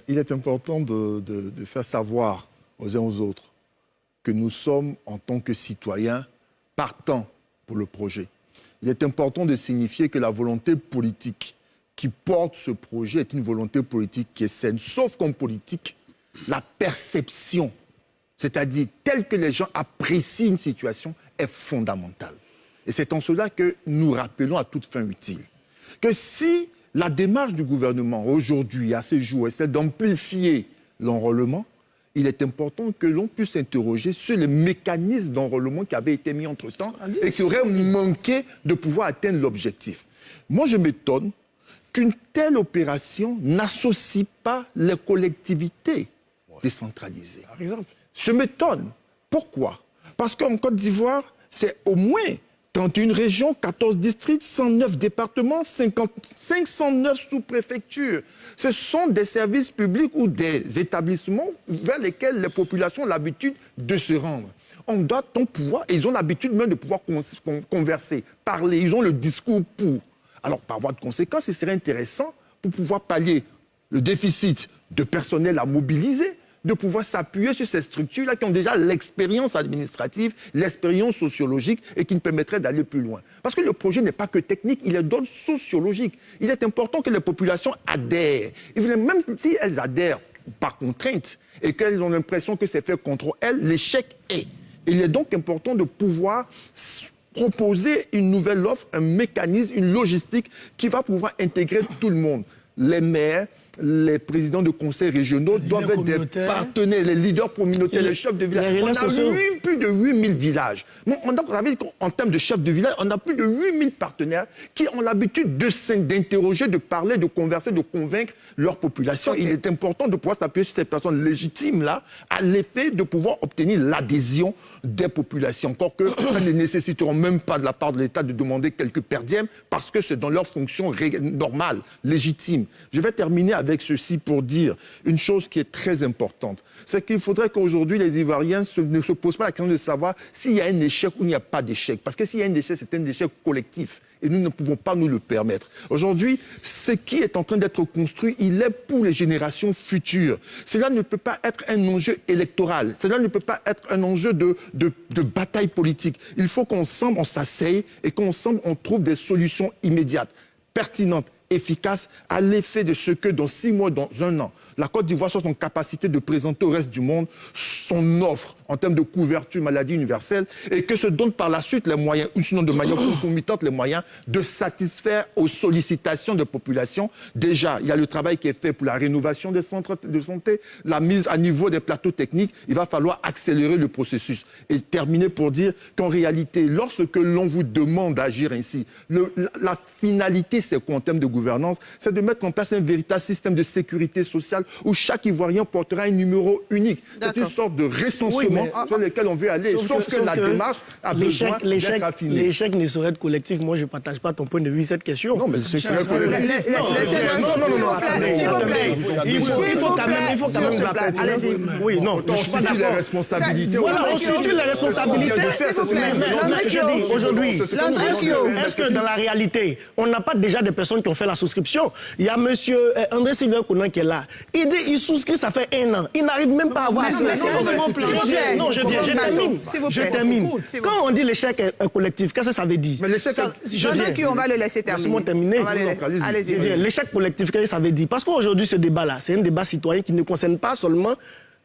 [SPEAKER 2] Il est important de faire savoir aux uns aux autres que nous sommes, en tant que citoyens, partants pour le projet. Il est important de signifier que la volonté politique qui porte ce projet est une volonté politique qui est saine. Sauf qu'en politique, la perception, c'est-à-dire telle que les gens apprécient une situation, est fondamentale. Et c'est en cela que nous rappelons à toute fin utile que si la démarche du gouvernement aujourd'hui, à ce jour, essaie d'amplifier l'enrôlement, il est important que l'on puisse s'interroger sur les mécanismes d'enrôlement qui avaient été mis entre-temps et qui auraient manqué de pouvoir atteindre l'objectif. Moi, je m'étonne qu'une telle opération n'associe pas les collectivités décentralisées.
[SPEAKER 6] Par exemple.
[SPEAKER 2] Je m'étonne. Pourquoi? Parce qu'en Côte d'Ivoire, c'est au moins 31 régions, 14 districts, 109 départements, 509 sous-préfectures. Ce sont des services publics ou des établissements vers lesquels les populations ont l'habitude de se rendre. On doit donc pouvoir, et ils ont l'habitude même de pouvoir converser, parler, ils ont le discours pour. Alors, par voie de conséquence, il serait intéressant, pour pouvoir pallier le déficit de personnel à mobiliser, de pouvoir s'appuyer sur ces structures-là qui ont déjà l'expérience administrative, l'expérience sociologique et qui nous permettraient d'aller plus loin. Parce que le projet n'est pas que technique, il est d'ordre sociologique. Il est important que les populations adhèrent. Et même si elles adhèrent par contrainte et qu'elles ont l'impression que c'est fait contre elles, l'échec est. Il est donc important de pouvoir proposer une nouvelle offre, un mécanisme, une logistique qui va pouvoir intégrer tout le monde. Les maires, les présidents de conseils régionaux doivent être des partenaires, les leaders communautaires, les chefs de village. On a plus de 8000 villages. En termes de chefs de village, on a plus de 8000 partenaires qui ont l'habitude d'interroger, de parler, de converser, de convaincre leur population. Okay. Il est important de pouvoir s'appuyer sur ces personnes légitimes-là à l'effet de pouvoir obtenir l'adhésion des populations. Encore qu'elles ne nécessiteront même pas de la part de l'État de demander quelques perdièmes parce que c'est dans leur fonction normale, légitime. Je vais terminer avec ceci pour dire une chose qui est très importante. C'est qu'il faudrait qu'aujourd'hui, les Ivoiriens ne se posent pas la question de savoir s'il y a un échec ou il n'y a pas d'échec. Parce que s'il y a un échec, c'est un échec collectif. Et nous ne pouvons pas nous le permettre. Aujourd'hui, ce qui est en train d'être construit, il est pour les générations futures. Cela ne peut pas être un enjeu électoral. Cela ne peut pas être un enjeu de bataille politique. Il faut qu'ensemble, on s'asseye et qu'ensemble, on trouve des solutions immédiates, pertinentes, efficace à l'effet de ce que dans 6 mois, dans 1 an, la Côte d'Ivoire soit en capacité de présenter au reste du monde son offre en termes de couverture maladie universelle et que se donnent par la suite les moyens, ou sinon de manière concomitante, les moyens de satisfaire aux sollicitations des populations. Déjà, il y a le travail qui est fait pour la rénovation des centres de santé, la mise à niveau des plateaux techniques. Il va falloir accélérer le processus. Et terminer pour dire qu'en réalité, lorsque l'on vous demande d'agir ainsi, la finalité, c'est quoi en termes de gouvernance? C'est de mettre en place un véritable système de sécurité sociale où chaque Ivoirien portera un numéro unique. C'est une sorte de recensement effectivement, sur lesquels on veut aller. Sauf que la démarche a besoin d'être affinée.
[SPEAKER 9] L'échec ne saurait être collectif. Moi, je ne partage pas ton point de vue, cette question.
[SPEAKER 2] Non, mais l'échec serait collectif.
[SPEAKER 9] Il faut quand même de la pertinence. Oui, non,
[SPEAKER 2] on situe les responsabilités.
[SPEAKER 9] Voilà, on situe les responsabilités. Mais je dis aujourd'hui, est-ce que dans la réalité, on n'a pas déjà des personnes qui ont fait la souscription? Il y a monsieur André Sylvain Conan qui est là. Il dit il souscrit, ça fait 1 an. Il n'arrive même pas à avoir accès. Non, je termine. Quand on dit l'échec collectif, qu'est-ce que ça veut dire?
[SPEAKER 1] On va le laisser terminer.
[SPEAKER 9] Laisse-moi terminer.
[SPEAKER 1] Allez-y.
[SPEAKER 9] L'échec collectif, qu'est-ce que ça veut dire? Parce qu'aujourd'hui, ce débat-là, c'est un débat citoyen qui ne concerne pas seulement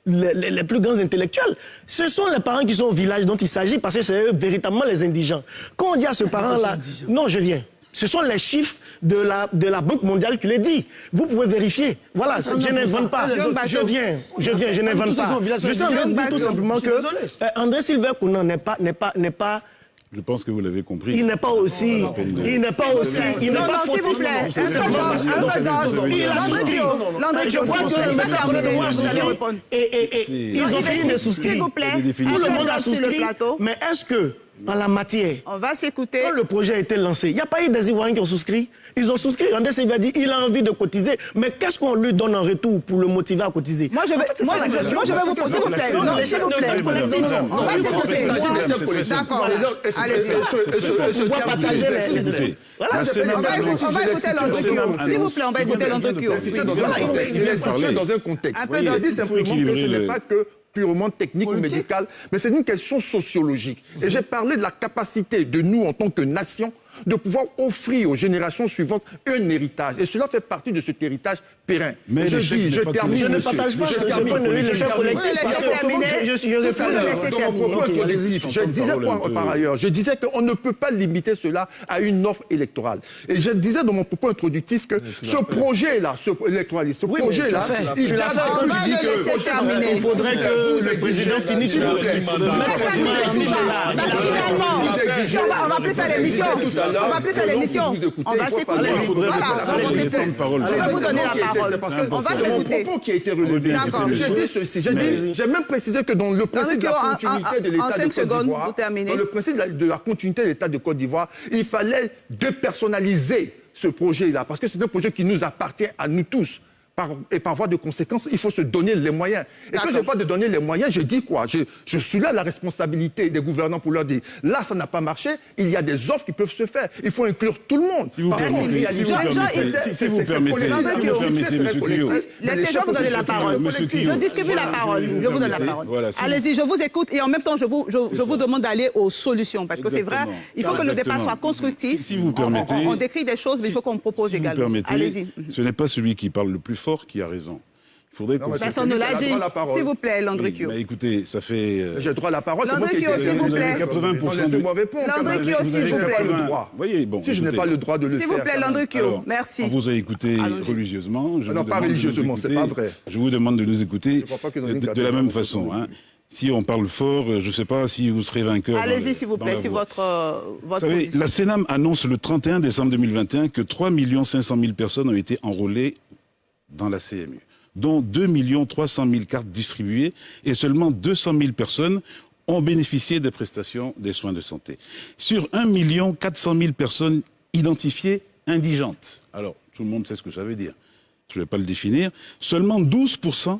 [SPEAKER 9] les plus grands intellectuels. Ce sont les parents qui sont au village dont il s'agit, parce que c'est eux véritablement les indigents. Quand on dit à ce parent-là, non, je viens. Ce sont les chiffres de la Banque mondiale qui les dit. Vous pouvez vérifier. Voilà, je n'invente pas. Je viens, je n'invente pas. Je suis en train de dire tout simplement que André Sylvain Conan n'est pas.
[SPEAKER 8] Je pense que vous l'avez compris.
[SPEAKER 9] Il n'est pas aussi. Il n'est pas fautif.
[SPEAKER 1] S'il vous plaît.
[SPEAKER 9] Il a souscrit. Je crois que le message de devoir souscrire. Et ils ont fini de souscrire.
[SPEAKER 1] S'il vous plaît.
[SPEAKER 9] Tout le monde a souscrit. Mais est-ce que, en la matière,
[SPEAKER 1] on va s'écouter.
[SPEAKER 9] Quand le projet a été lancé, il n'y a pas eu des Ivoiriens qui ont souscrit. Ils ont souscrit. André Sylvain dit il a envie de cotiser. Mais qu'est-ce qu'on lui donne en retour pour le motiver à cotiser?
[SPEAKER 1] Moi, je vais vous poser, s'il vous plaît. Non, s'il vous plaît. On va s'écouter. D'accord. Allez-y.
[SPEAKER 9] On va partager les.
[SPEAKER 1] On va écouter l'André. S'il vous plaît, on va écouter l'André.
[SPEAKER 2] Il est situé dans un contexte. Je dis simplement que ce n'est pas que purement technique ou médicale, mais c'est une question sociologique. Et j'ai parlé de la capacité de nous, en tant que nation, de pouvoir offrir aux générations suivantes un héritage. Et cela fait partie de cet héritage périn.
[SPEAKER 8] Mais
[SPEAKER 2] je termine.
[SPEAKER 9] Je ne partage pas ce point de vue, l'échec collectif.
[SPEAKER 2] Je disais par ailleurs, je disais qu'on ne peut pas limiter cela à une offre électorale. Et je disais dans mon propos introductif que ce projet-là, ce électoraliste, ce projet-là,
[SPEAKER 9] il faudrait que le président finisse sur le
[SPEAKER 1] on va plus faire l'émission. On va plus faire l'émission. On va s'écouter. Voilà, je vais vous donner la parole. On va s'écouter.
[SPEAKER 2] C'est mon propos qui a été relevé. J'ai dit ceci. J'ai même précisé que dans le principe de la continuité de l'État de Côte d'Ivoire, dans le principe de la continuité de l'État de Côte d'Ivoire, il fallait dépersonnaliser ce projet-là, parce que c'est un projet qui nous appartient à nous tous. Et par voie de conséquence, il faut se donner les moyens. Et quand je n'ai pas de donner les moyens, je dis quoi? Je suis là la responsabilité des gouvernants pour leur dire, là, ça n'a pas marché, il y a des offres qui peuvent se faire. Il faut inclure tout le monde.
[SPEAKER 8] Si vous permettez,
[SPEAKER 1] laissez-moi vous donner la parole. Je distribue la parole. Je vous donne la parole. Allez-y, je vous écoute et en même temps, je vous demande d'aller aux solutions. Parce que c'est vrai, il faut que le débat soit constructif.
[SPEAKER 8] Si vous permettez.
[SPEAKER 1] On décrit des choses, mais il faut qu'on propose également.
[SPEAKER 8] Allez-y. Ce n'est pas celui qui parle le plus fort qui a raison. Il faudrait qu'on
[SPEAKER 1] personne ne l'a dit. S'il vous plaît, Landry Kyo.
[SPEAKER 8] Mais écoutez, ça fait...
[SPEAKER 2] J'ai droit à la parole.
[SPEAKER 1] Landry Kyo, s'il vous plaît.
[SPEAKER 8] 80%.
[SPEAKER 2] Laissez-moi répondre.
[SPEAKER 1] Landry Kyo, s'il vous plaît.
[SPEAKER 8] Voyez, bon,
[SPEAKER 2] si je n'ai pas le droit de le faire.
[SPEAKER 1] S'il vous plaît, Landry Kyo, merci.
[SPEAKER 8] On vous a écouté religieusement.
[SPEAKER 2] Non, pas religieusement, c'est pas vrai.
[SPEAKER 8] Je vous demande de nous écouter de la même façon. Si on parle fort, je ne sais pas si vous serez vainqueur.
[SPEAKER 1] Allez-y, s'il vous plaît, c'est votre
[SPEAKER 8] Vous savez, la CENAM annonce le 31 décembre 2021 que 3 500 000 personnes ont été enrôlées dans la CMU, dont 2 300 000 cartes distribuées et seulement 200 000 personnes ont bénéficié des prestations des soins de santé. Sur 1 400 000 personnes identifiées indigentes, alors tout le monde sait ce que ça veut dire, je ne vais pas le définir, seulement 12%,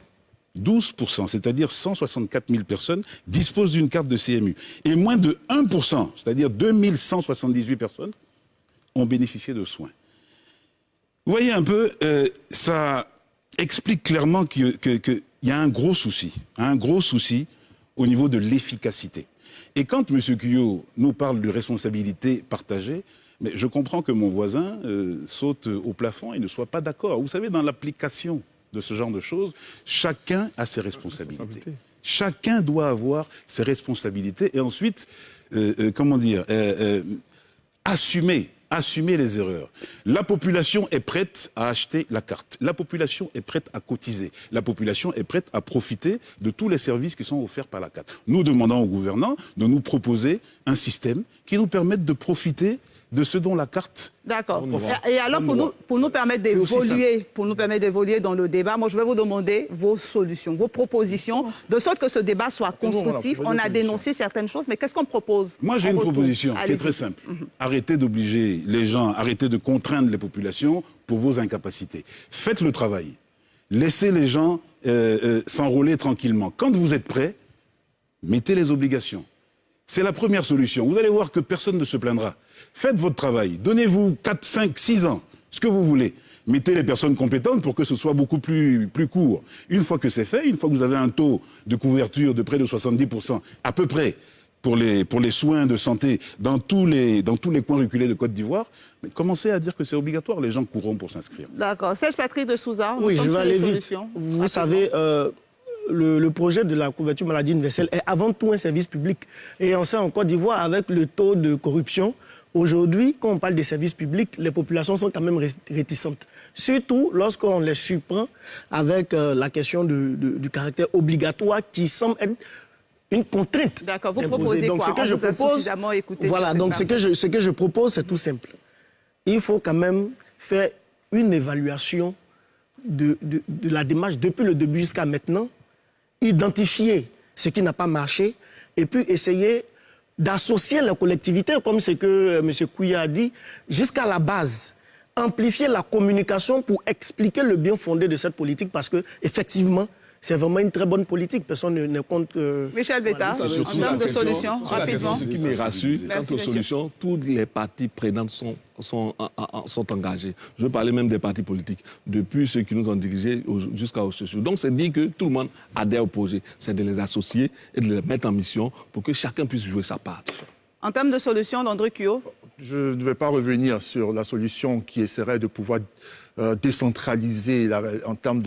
[SPEAKER 8] c'est-à-dire 164 000 personnes, disposent d'une carte de CMU. Et moins de 1%, c'est-à-dire 2 178 personnes, ont bénéficié de soins. Vous voyez un peu, ça explique clairement qu'il y a un gros souci au niveau de l'efficacité. Et quand M. Kyo nous parle de responsabilité partagée, mais je comprends que mon voisin saute au plafond et ne soit pas d'accord. Vous savez, dans l'application de ce genre de choses, chacun a ses responsabilités. Chacun doit avoir ses responsabilités et ensuite, assumer les erreurs. La population est prête à acheter la carte. La population est prête à cotiser. La population est prête à profiter de tous les services qui sont offerts par la carte. Nous demandons aux gouvernants de nous proposer un système qui nous permette de profiter de ce dont la carte...
[SPEAKER 1] D'accord. Et alors, pour nous permettre d'évoluer dans le débat, moi, je vais vous demander vos solutions, vos propositions, de sorte que ce débat soit constructif. On a dénoncé certaines choses, mais qu'est-ce qu'on propose?
[SPEAKER 8] Moi, j'ai une proposition qui est très simple. Arrêtez d'obliger les gens, arrêtez de contraindre les populations pour vos incapacités. Faites le travail. Laissez les gens s'enrôler tranquillement. Quand vous êtes prêts, mettez les obligations. C'est la première solution. Vous allez voir que personne ne se plaindra. Faites votre travail. Donnez-vous 4, 5, 6 ans, ce que vous voulez. Mettez les personnes compétentes pour que ce soit beaucoup plus court. Une fois que c'est fait, une fois que vous avez un taux de couverture de près de 70%, à peu près, pour les soins de santé dans tous les coins reculés de Côte d'Ivoire, mais commencez à dire que c'est obligatoire. Les gens courront pour s'inscrire.
[SPEAKER 1] D'accord. Serge Patrick de Souza,
[SPEAKER 9] oui, je vais aller vite. Vous savez... Le projet de la couverture maladie universelle est avant tout un service public. Et on sait en Côte d'Ivoire, avec le taux de corruption, aujourd'hui, quand on parle des services publics, les populations sont quand même réticentes. Surtout lorsqu'on les surprend avec la question du caractère obligatoire qui semble être une contrainte.
[SPEAKER 1] D'accord, vous proposez
[SPEAKER 9] donc,
[SPEAKER 1] quoi?
[SPEAKER 9] Ce que je propose, voilà, donc ce que je propose, c'est tout simple. Il faut quand même faire une évaluation de la démarche depuis le début jusqu'à maintenant, identifier ce qui n'a pas marché et puis essayer d'associer la collectivité, comme ce que M. Kouya a dit, jusqu'à la base. Amplifier la communication pour expliquer le bien fondé de cette politique parce que, effectivement, c'est vraiment une très bonne politique. Personne ne compte...
[SPEAKER 1] Michel Betta, en termes de solutions, rapidement.
[SPEAKER 10] Ce qui me rassure, quant aux solutions, toutes les parties prenantes sont engagées. Je veux parler même des partis politiques, depuis ceux qui nous ont dirigés jusqu'aux sociaux. Donc c'est dire que tout le monde adhère au projet. C'est de les associer et de les mettre en mission pour que chacun puisse jouer sa part.
[SPEAKER 1] En termes de solutions, Landry Kyo?
[SPEAKER 2] Je ne vais pas revenir sur la solution qui essaierait de pouvoir décentraliser en termes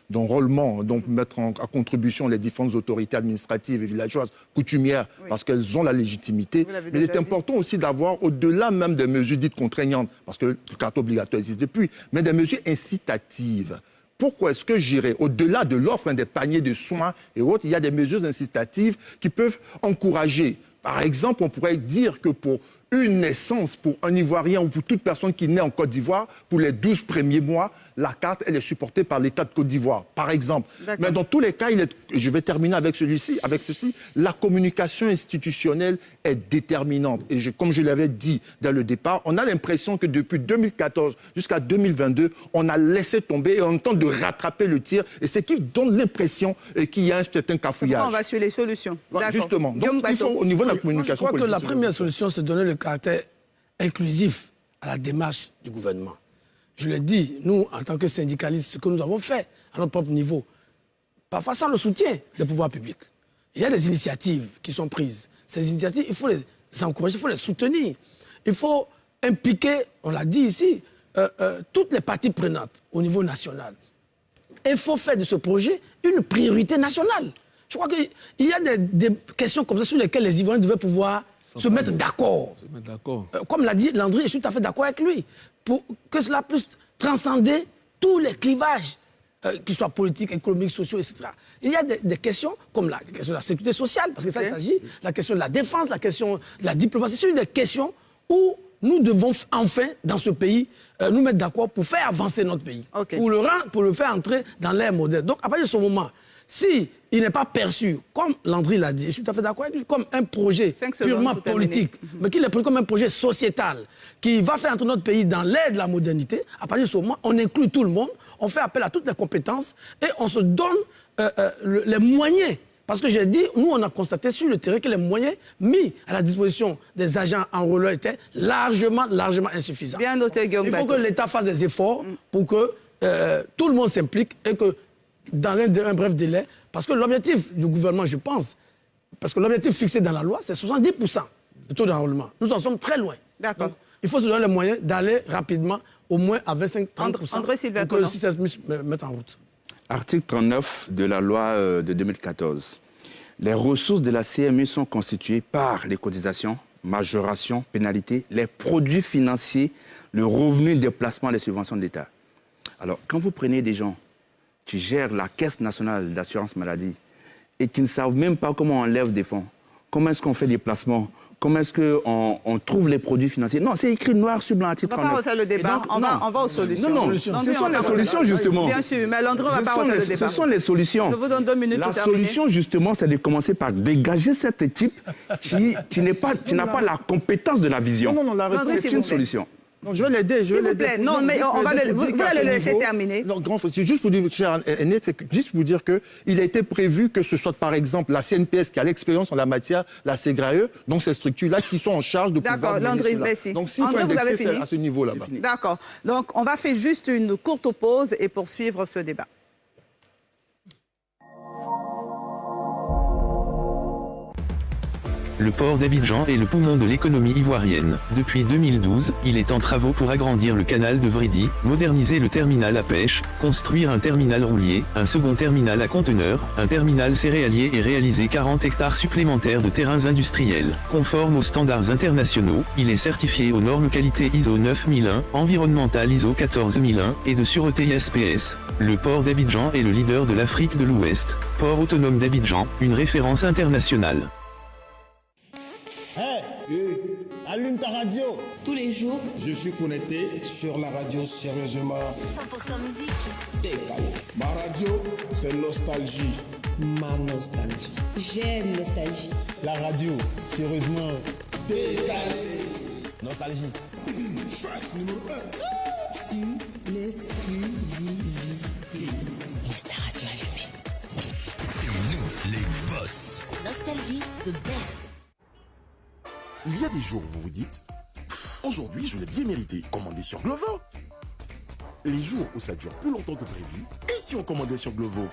[SPEAKER 2] d'enrôlement, donc mettre à contribution les différentes autorités administratives et villageoises, coutumières, parce qu'elles ont la légitimité. Mais il est important aussi d'avoir, au-delà même des mesures dites contraignantes, parce que le carte obligatoire existe depuis, mais des mesures incitatives. Pourquoi est-ce que j'irais au-delà de l'offre des paniers de soins et autres, il y a des mesures incitatives qui peuvent encourager. Par exemple, on pourrait dire que pour une naissance pour un Ivoirien ou pour toute personne qui naît en Côte d'Ivoire, pour les 12 premiers mois, la carte, elle est supportée par l'État de Côte d'Ivoire, par exemple. Mais dans tous les cas, je vais terminer avec ceci, la communication institutionnelle est déterminante. Et comme je l'avais dit dès le départ, on a l'impression que depuis 2014 jusqu'à 2022, on a laissé tomber et on tente de rattraper le tir. Et c'est ce qui donne l'impression qu'il y a un certain cafouillage.
[SPEAKER 1] On va sur les solutions.
[SPEAKER 2] Justement. Donc, il faut, au niveau de la communication
[SPEAKER 6] politique... Je crois que la première solution, c'est de donner le caractère inclusif à la démarche du gouvernement. Je l'ai dit, nous, en tant que syndicalistes, ce que nous avons fait à notre propre niveau, parfois sans le soutien des pouvoirs publics. Il y a des initiatives qui sont prises. Ces initiatives, il faut les encourager, il faut les soutenir. Il faut impliquer, on l'a dit ici, toutes les parties prenantes au niveau national. Il faut faire de ce projet une priorité nationale. Je crois qu'il y a des questions comme ça sur lesquelles les Ivoiriens devaient pouvoir se mettre d'accord. Comme l'a dit Landry, je suis tout à fait d'accord avec lui. Pour que cela puisse transcender tous les clivages, qu'ils soient politiques, économiques, sociaux, etc. Il y a des questions comme la question de la sécurité sociale, parce que ça, il s'agit, la question de la défense, la question de la diplomatie. C'est des questions où nous devons enfin, dans ce pays, nous mettre d'accord pour faire avancer notre pays, pour le faire entrer dans l'ère moderne. Donc, à partir de ce moment, si il n'est pas perçu, comme Landry l'a dit, je suis tout à fait d'accord avec lui, comme un projet purement politique, mais qu'il est pris comme un projet sociétal, qui va faire entrer notre pays dans l'ère de la modernité, à partir de ce moment, on inclut tout le monde, on fait appel à toutes les compétences et on se donne les moyens. Parce que j'ai dit, nous, on a constaté sur le terrain que les moyens mis à la disposition des agents enrôleurs étaient largement insuffisants.
[SPEAKER 1] Bien noté, Guillaume.
[SPEAKER 6] Il faut que l'État fasse des efforts pour que tout le monde s'implique et que dans un bref délai, parce que l'objectif du gouvernement, je pense, parce que l'objectif fixé dans la loi, c'est 70% de taux d'enrôlement. Nous en sommes très loin.
[SPEAKER 1] D'accord.
[SPEAKER 6] Il faut se donner les moyens d'aller rapidement, au moins à 25-30%,
[SPEAKER 1] André Sylvain,
[SPEAKER 6] pour que le système puisse mettre en route.
[SPEAKER 7] Article 39 de la loi de 2014. Les ressources de la CMU sont constituées par les cotisations, majorations, pénalités, les produits financiers, le revenu des placements, les subventions de l'État. Alors, quand vous prenez des gens qui gèrent la Caisse nationale d'assurance maladie et qui ne savent même pas comment on lève des fonds, comment est-ce qu'on fait des placements, comment est-ce qu'on trouve les produits financiers. Non, c'est écrit noir sur blanc à titre.
[SPEAKER 1] On ne va pas refaire le débat, on va aux solutions.
[SPEAKER 7] Non, ce sont les solutions justement.
[SPEAKER 1] Bien sûr, mais Landry, on ne va pas refaire le débat.
[SPEAKER 7] Ce sont les solutions.
[SPEAKER 1] Je vous donne 2 minutes pour terminer.
[SPEAKER 7] La solution justement, c'est de commencer par dégager cette équipe qui n'a pas la compétence de la vision.
[SPEAKER 2] Non, la réponse,
[SPEAKER 7] c'est une solution.
[SPEAKER 2] Non, je vais l'aider.
[SPEAKER 1] S'il vous plaît, non, mais vous allez le laisser terminer.
[SPEAKER 2] Non, c'est juste pour dire, cher Aîné, c'est juste pour dire qu'il a été prévu que ce soit, par exemple, la CNPS qui a l'expérience en la matière, la CEGRAE, donc ces structures-là qui sont en charge de pouvoir...
[SPEAKER 1] D'accord, Landry, merci.
[SPEAKER 2] Donc, s'il faut indexer, c'est à ce niveau-là.
[SPEAKER 1] D'accord. Donc, on va faire juste une courte pause et poursuivre ce débat.
[SPEAKER 11] Le port d'Abidjan est le poumon de l'économie ivoirienne. Depuis 2012, il est en travaux pour agrandir le canal de Vridi, moderniser le terminal à pêche, construire un terminal roulier, un second terminal à conteneurs, un terminal céréalier et réaliser 40 hectares supplémentaires de terrains industriels. Conforme aux standards internationaux, il est certifié aux normes qualité ISO 9001, environnemental ISO 14001 et de sûreté ISPS. Le port d'Abidjan est le leader de l'Afrique de l'Ouest. Port autonome d'Abidjan, une référence internationale.
[SPEAKER 12] Allume ta radio.
[SPEAKER 13] Tous les jours,
[SPEAKER 12] je suis connecté sur la radio sérieusement.
[SPEAKER 13] 100% musique.
[SPEAKER 12] Décalé. Ma radio, c'est Nostalgie.
[SPEAKER 13] Ma nostalgie. J'aime Nostalgie.
[SPEAKER 12] La radio, sérieusement. Décalé. Nostalgie. First numéro 1.
[SPEAKER 13] Sur l'exclusivité.
[SPEAKER 14] Nostalgie radio allumée. C'est nous les boss.
[SPEAKER 15] Nostalgie, the best.
[SPEAKER 16] Il y a des jours où vous vous dites aujourd'hui je l'ai bien mérité, commandez sur Glovo. Les jours où ça dure plus longtemps que prévu, et si on commandait sur Glovo?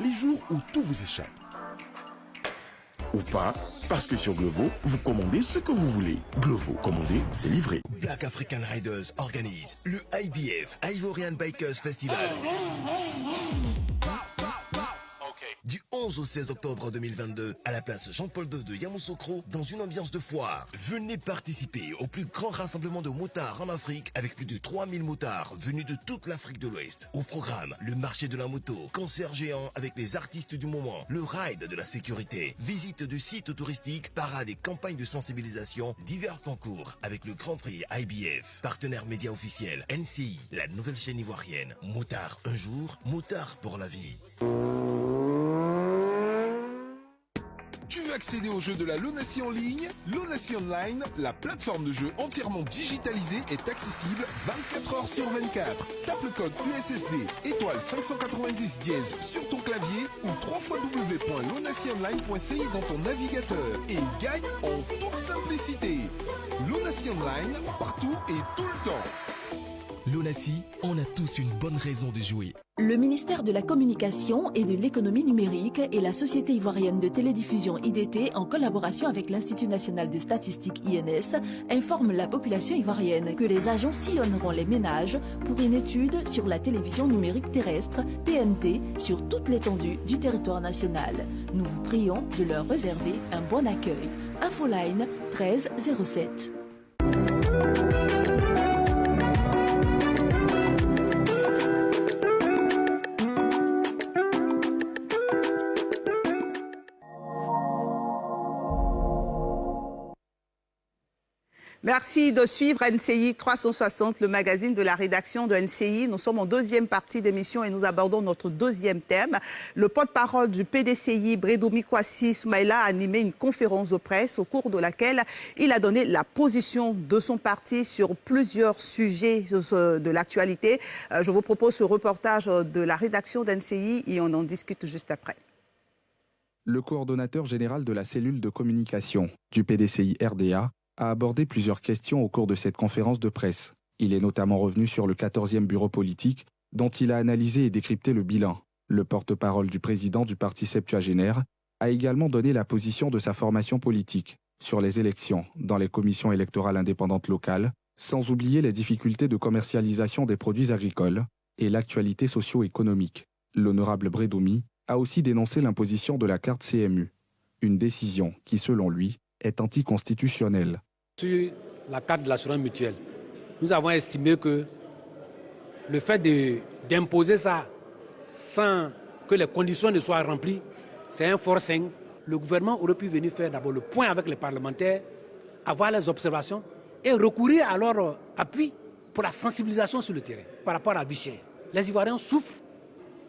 [SPEAKER 16] Les jours où tout vous échappe. Ou pas, parce que sur Glovo, vous commandez ce que vous voulez. Glovo, commander, c'est livré.
[SPEAKER 14] Black African Riders organise le IBF, Ivorian Bikers Festival. Du 11 au 16 octobre 2022, à la place Jean-Paul II de Yamoussoukro, dans une ambiance de foire. Venez participer au plus grand rassemblement de motards en Afrique, avec plus de 3000 motards venus de toute l'Afrique de l'Ouest. Au programme, le marché de la moto, concert géant avec les artistes du moment, le ride de la sécurité, visite de sites touristiques, parades et campagnes de sensibilisation, divers concours avec le Grand Prix IBF. Partenaire média officiel, NCI, la nouvelle chaîne ivoirienne. Motard un jour, motard pour la vie.
[SPEAKER 17] Tu veux accéder aux jeux de la Lonacy en ligne? Lonacy Online, la plateforme de jeux entièrement digitalisée, est accessible 24 heures sur 24. Tape le code USSD étoile 590 dièse sur ton clavier ou www.lonacyonline.ci dans ton navigateur et gagne en toute simplicité. Lonacy Online, partout et tout le temps.
[SPEAKER 14] Lonacy, on a tous une bonne raison de jouer.
[SPEAKER 18] Le ministère de la Communication et de l'Économie numérique et la Société ivoirienne de télédiffusion IDT, en collaboration avec l'Institut national de statistique INS, informent la population ivoirienne que les agents sillonneront les ménages pour une étude sur la télévision numérique terrestre, TNT, sur toute l'étendue du territoire national. Nous vous prions de leur réserver un bon accueil. Infoline 1307.
[SPEAKER 1] Merci de suivre NCI 360, le magazine de la rédaction de NCI. Nous sommes en deuxième partie d'émission et nous abordons notre deuxième thème. Le porte-parole du PDCI, Bredoumi Kwasi Soumaïla, a animé une conférence de presse au cours de laquelle il a donné la position de son parti sur plusieurs sujets de l'actualité. Je vous propose ce reportage de la rédaction d'NCI et on en discute juste après.
[SPEAKER 4] Le coordonnateur général de la cellule de communication du PDCI RDA a abordé plusieurs questions au cours de cette conférence de presse. Il est notamment revenu sur le 14e bureau politique, dont il a analysé et décrypté le bilan. Le porte-parole du président du parti septuagénaire a également donné la position de sa formation politique sur les élections dans les commissions électorales indépendantes locales, sans oublier les difficultés de commercialisation des produits agricoles et l'actualité socio-économique. L'honorable Bredoumi a aussi dénoncé l'imposition de la carte CMU, une décision qui, selon lui, est anticonstitutionnelle.
[SPEAKER 19] Sur la carte de l'assurance mutuelle, nous avons estimé que le fait d'imposer ça sans que les conditions ne soient remplies, c'est un forcing le gouvernement aurait pu venir faire d'abord le point avec les parlementaires, avoir les observations et recourir à leur appui pour la sensibilisation sur le terrain par rapport à la vie chère. Les Ivoiriens souffrent.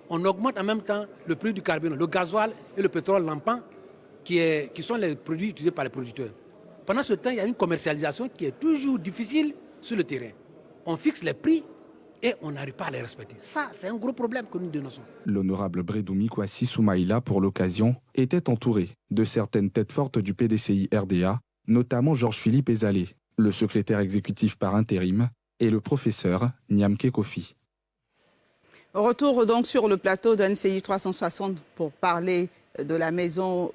[SPEAKER 19] On augmente en même temps le prix du carburant, le gasoil et le pétrole lampant, qui sont les produits utilisés par les producteurs. Pendant ce temps, il y a une commercialisation qui est toujours difficile sur le terrain. On fixe les prix et on n'arrive pas à les respecter. Ça, c'est un gros problème que nous dénonçons.
[SPEAKER 4] L'honorable Brédoumi Kwasi Soumaïla, pour l'occasion, était entouré de certaines têtes fortes du PDCI RDA, notamment Georges-Philippe Ezalé, le secrétaire exécutif par intérim, et le professeur Niamke Kofi.
[SPEAKER 1] Retour donc sur le plateau d'NCI 360 pour parler de la maison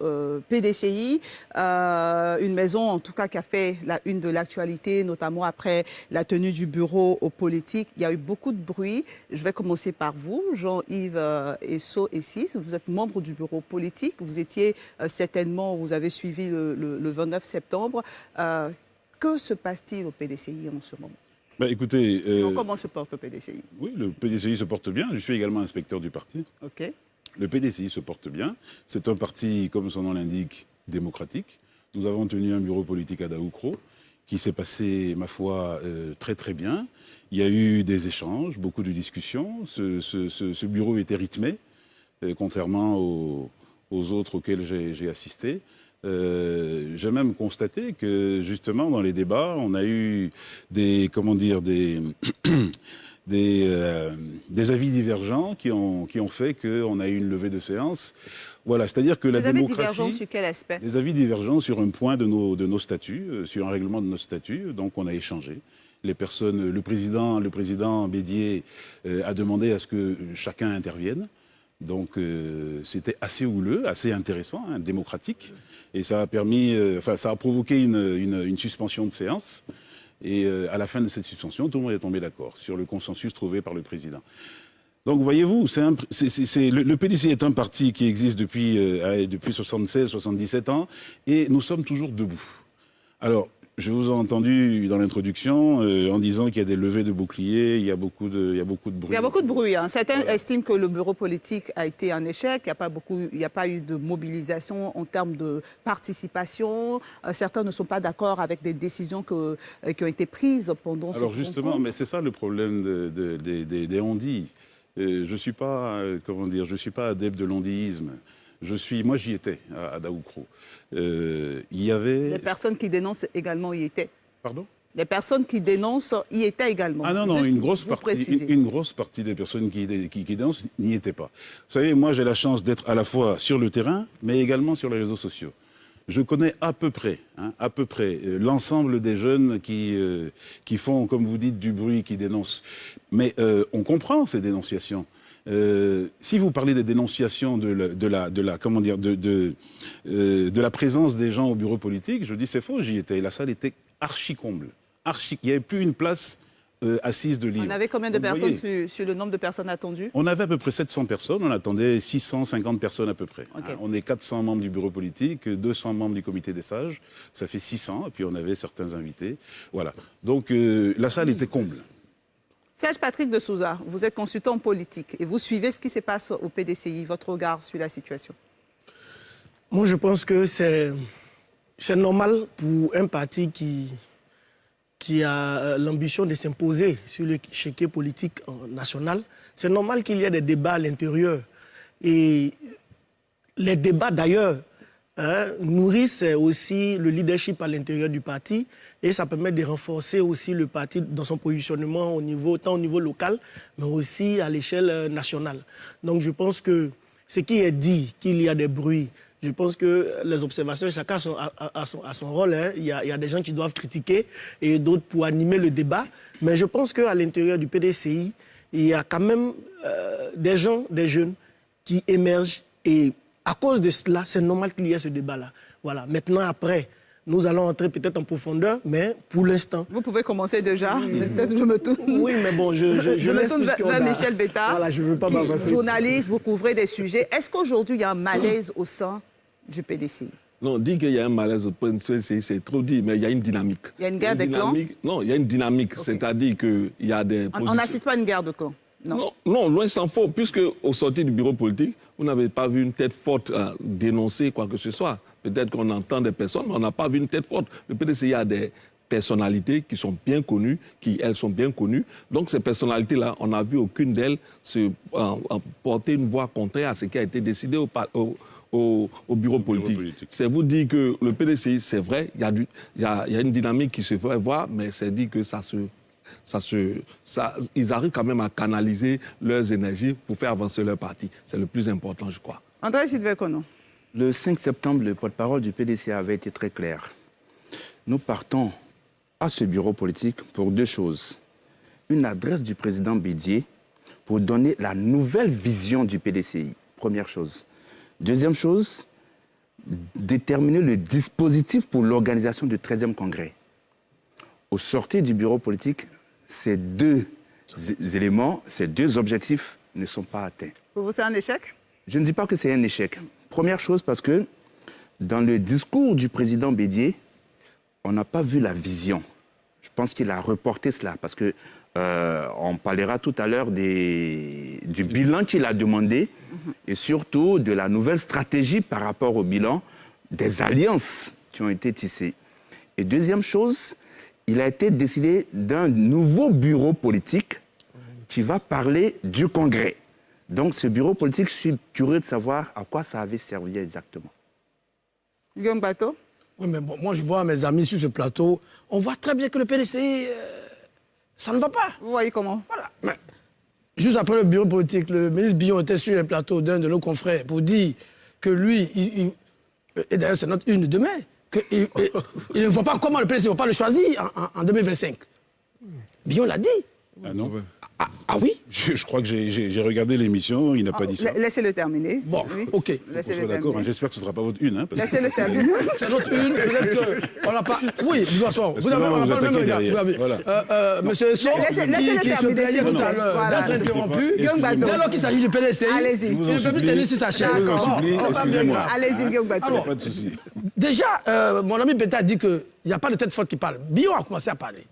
[SPEAKER 1] PDCI, une maison en tout cas qui a fait la une de l'actualité, notamment après la tenue du bureau politique. Il y a eu beaucoup de bruit. Je vais commencer par vous, Jean-Yves Esso-Essis. Vous êtes membre du bureau politique. Vous étiez certainement, vous avez suivi le 29 septembre. Que se passe-t-il au PDCI en ce moment?
[SPEAKER 8] Écoutez,
[SPEAKER 1] sinon, comment se porte le PDCI?
[SPEAKER 8] Oui, le PDCI se porte bien. Je suis également inspecteur du parti.
[SPEAKER 1] OK.
[SPEAKER 8] Le PDCI se porte bien. C'est un parti, comme son nom l'indique, démocratique. Nous avons tenu un bureau politique à Daoukro qui s'est passé, ma foi, très très bien. Il y a eu des échanges, beaucoup de discussions. Ce bureau était rythmé, contrairement aux autres auxquels j'ai assisté. J'ai même constaté que, justement, dans les débats, on a eu des avis divergents qui ont fait qu'on a eu une levée de séance. Voilà, c'est-à-dire que la démocratie...
[SPEAKER 1] Des avis divergents sur quel aspect?
[SPEAKER 8] Des avis divergents sur un point de nos statuts, sur un règlement de nos statuts. Donc on a échangé. Les personnes, le président Bédier a demandé à ce que chacun intervienne. Donc c'était assez houleux, assez intéressant, démocratique. Et ça a permis, ça a provoqué une suspension de séance. Et à la fin de cette suspension, tout le monde est tombé d'accord sur le consensus trouvé par le président. Donc voyez-vous, le PDC est un parti qui existe depuis 76-77 ans et nous sommes toujours debout. Alors, je vous ai entendu dans l'introduction en disant qu'il y a des levées de boucliers, il y a beaucoup de bruit.
[SPEAKER 1] Il y a beaucoup de bruit. Hein. Certains estiment que le bureau politique a été un échec, il n'y a pas eu de mobilisation en termes de participation. Certains ne sont pas d'accord avec des décisions qui ont été prises pendant ce
[SPEAKER 8] Alors justement, mais c'est ça le problème des ondits. Je ne suis pas, je suis pas adepte de l'ondisme. Moi, j'y étais, à Daoukro. Il y avait...
[SPEAKER 1] Les personnes qui dénoncent également y étaient.
[SPEAKER 8] Pardon?
[SPEAKER 1] Les personnes qui dénoncent y étaient également.
[SPEAKER 8] Ah non, une grosse partie des personnes qui dénoncent n'y étaient pas. Vous savez, moi, j'ai la chance d'être à la fois sur le terrain, mais également sur les réseaux sociaux. Je connais à peu près l'ensemble des jeunes qui font, comme vous dites, du bruit, qui dénoncent. Mais on comprend ces dénonciations. Si vous parlez des dénonciations de la présence des gens au bureau politique, je dis c'est faux, j'y étais. La salle était archi comble. Il n'y avait plus une place assise de libre.
[SPEAKER 1] On avait combien de personnes sur le nombre de personnes attendues?
[SPEAKER 8] On avait à peu près 700 personnes, on attendait 650 personnes à peu près.
[SPEAKER 1] Okay.
[SPEAKER 8] On est 400 membres du bureau politique, 200 membres du comité des sages, ça fait 600, et puis on avait certains invités. Voilà. Donc la salle était comble.
[SPEAKER 1] Serge Patrick de Souza, vous êtes consultant politique et vous suivez ce qui se passe au PDCI. Votre regard sur la situation?
[SPEAKER 9] Moi, je pense que c'est normal pour un parti qui a l'ambition de s'imposer sur l'échiquier politique national. C'est normal qu'il y ait des débats à l'intérieur. Et les débats, d'ailleurs, nourrissent aussi le leadership à l'intérieur du parti et ça permet de renforcer aussi le parti dans son positionnement tant au niveau local, mais aussi à l'échelle nationale. Donc je pense que ce qui est dit, qu'il y a des bruits, je pense que les observations, chacun a son rôle. Hein. Il y a des gens qui doivent critiquer et d'autres pour animer le débat. Mais je pense qu'à l'intérieur du PDCI, il y a quand même des jeunes qui émergent et à cause de cela, c'est normal qu'il y ait ce débat-là. Voilà. Maintenant, après, nous allons entrer peut-être en profondeur, mais pour l'instant...
[SPEAKER 1] Vous pouvez commencer déjà. Peut-être que je me tourne.
[SPEAKER 9] Oui, mais bon, je
[SPEAKER 1] me tourne vers Michel Bétard.
[SPEAKER 9] Voilà, je ne veux pas m'avancer.
[SPEAKER 1] Journaliste, vous couvrez des sujets. Est-ce qu'aujourd'hui, il y a un malaise au sein du PDCI?
[SPEAKER 10] Non, dire qu'il y a un malaise au PDCI, c'est trop dit, mais il y a une dynamique.
[SPEAKER 1] Il y a une guerre des clans?
[SPEAKER 10] Non, il y a une dynamique, okay. C'est-à-dire qu'il y a des...
[SPEAKER 1] On n'assiste pas à une guerre de clans? Non.
[SPEAKER 10] Non, loin s'en faut, puisque au sortir du bureau politique, vous n'avez pas vu une tête forte dénoncer quoi que ce soit. Peut-être qu'on entend des personnes, mais on n'a pas vu une tête forte. Le PDCI a des personnalités qui sont bien connues, elles sont bien connues. Donc ces personnalités-là, on n'a vu aucune d'elles porter une voix contraire à ce qui a été décidé au bureau politique. C'est vous dire que le PDCI, c'est vrai, il y a une dynamique qui se fait voir, mais c'est dit que ils arrivent quand même à canaliser leurs énergies pour faire avancer leur parti. C'est le plus important, je crois.
[SPEAKER 1] André Silvekono.
[SPEAKER 7] Le 5 septembre, le porte-parole du PDCI avait été très clair. Nous partons à ce bureau politique pour deux choses. Une adresse du président Bédié pour donner la nouvelle vision du PDCI, première chose. Deuxième chose, déterminer le dispositif pour l'organisation du 13e congrès. Au sortir du bureau politique, ces deux éléments, ces deux objectifs ne sont pas atteints.
[SPEAKER 1] Pour vous, c'est un échec?
[SPEAKER 7] Je ne dis pas que c'est un échec. Première chose, parce que dans le discours du président Bédié, on n'a pas vu la vision. Je pense qu'il a reporté cela, parce que on parlera tout à l'heure du bilan qu'il a demandé, et surtout de la nouvelle stratégie par rapport au bilan, des alliances qui ont été tissées. Et deuxième chose, il a été décidé d'un nouveau bureau politique qui va parler du Congrès. Donc ce bureau politique, je suis curieux de savoir à quoi ça avait servi exactement.
[SPEAKER 1] Guillaume Bateau?
[SPEAKER 6] Oui, mais bon, moi je vois mes amis sur ce plateau, on voit très bien que le PDCI, ça ne va pas.
[SPEAKER 1] Vous voyez comment?
[SPEAKER 6] Voilà. Mais, juste après le bureau politique, le ministre Billon était sur un plateau d'un de nos confrères pour dire que lui, et d'ailleurs c'est notre une de demain, qu'il ne voit pas comment le PDCI ne va pas le choisir en 2025. Billon l'a dit.
[SPEAKER 8] Ah non?
[SPEAKER 6] Ah oui?
[SPEAKER 8] Je crois que j'ai regardé l'émission, il n'a pas dit ça.
[SPEAKER 1] Laissez-le terminer.
[SPEAKER 6] Bon,
[SPEAKER 1] oui.
[SPEAKER 6] ok.
[SPEAKER 8] Laissez-le d'accord, hein, j'espère que ce ne sera pas votre une. Hein,
[SPEAKER 1] Laissez-le terminer.
[SPEAKER 6] C'est notre une, peut-être qu'on n'a pas... Oui, de toute façon, vous avez
[SPEAKER 8] vous
[SPEAKER 6] pas le même
[SPEAKER 8] attaquez
[SPEAKER 6] regard.
[SPEAKER 8] derrière. Voilà.
[SPEAKER 6] Monsieur Esson, qui se plaignait tout à l'heure d'être interrompu, dès lors qu'il s'agit du PDCI, il ne peut plus tenir sur sa chaise.
[SPEAKER 8] Je vous en supplie, excusez-moi.
[SPEAKER 1] Allez-y, Guillaume Bateau.
[SPEAKER 8] Pas de souci.
[SPEAKER 6] Déjà, mon ami Beta dit qu'il n'y a pas de tête forte qui parle. Billon a commencé à parler.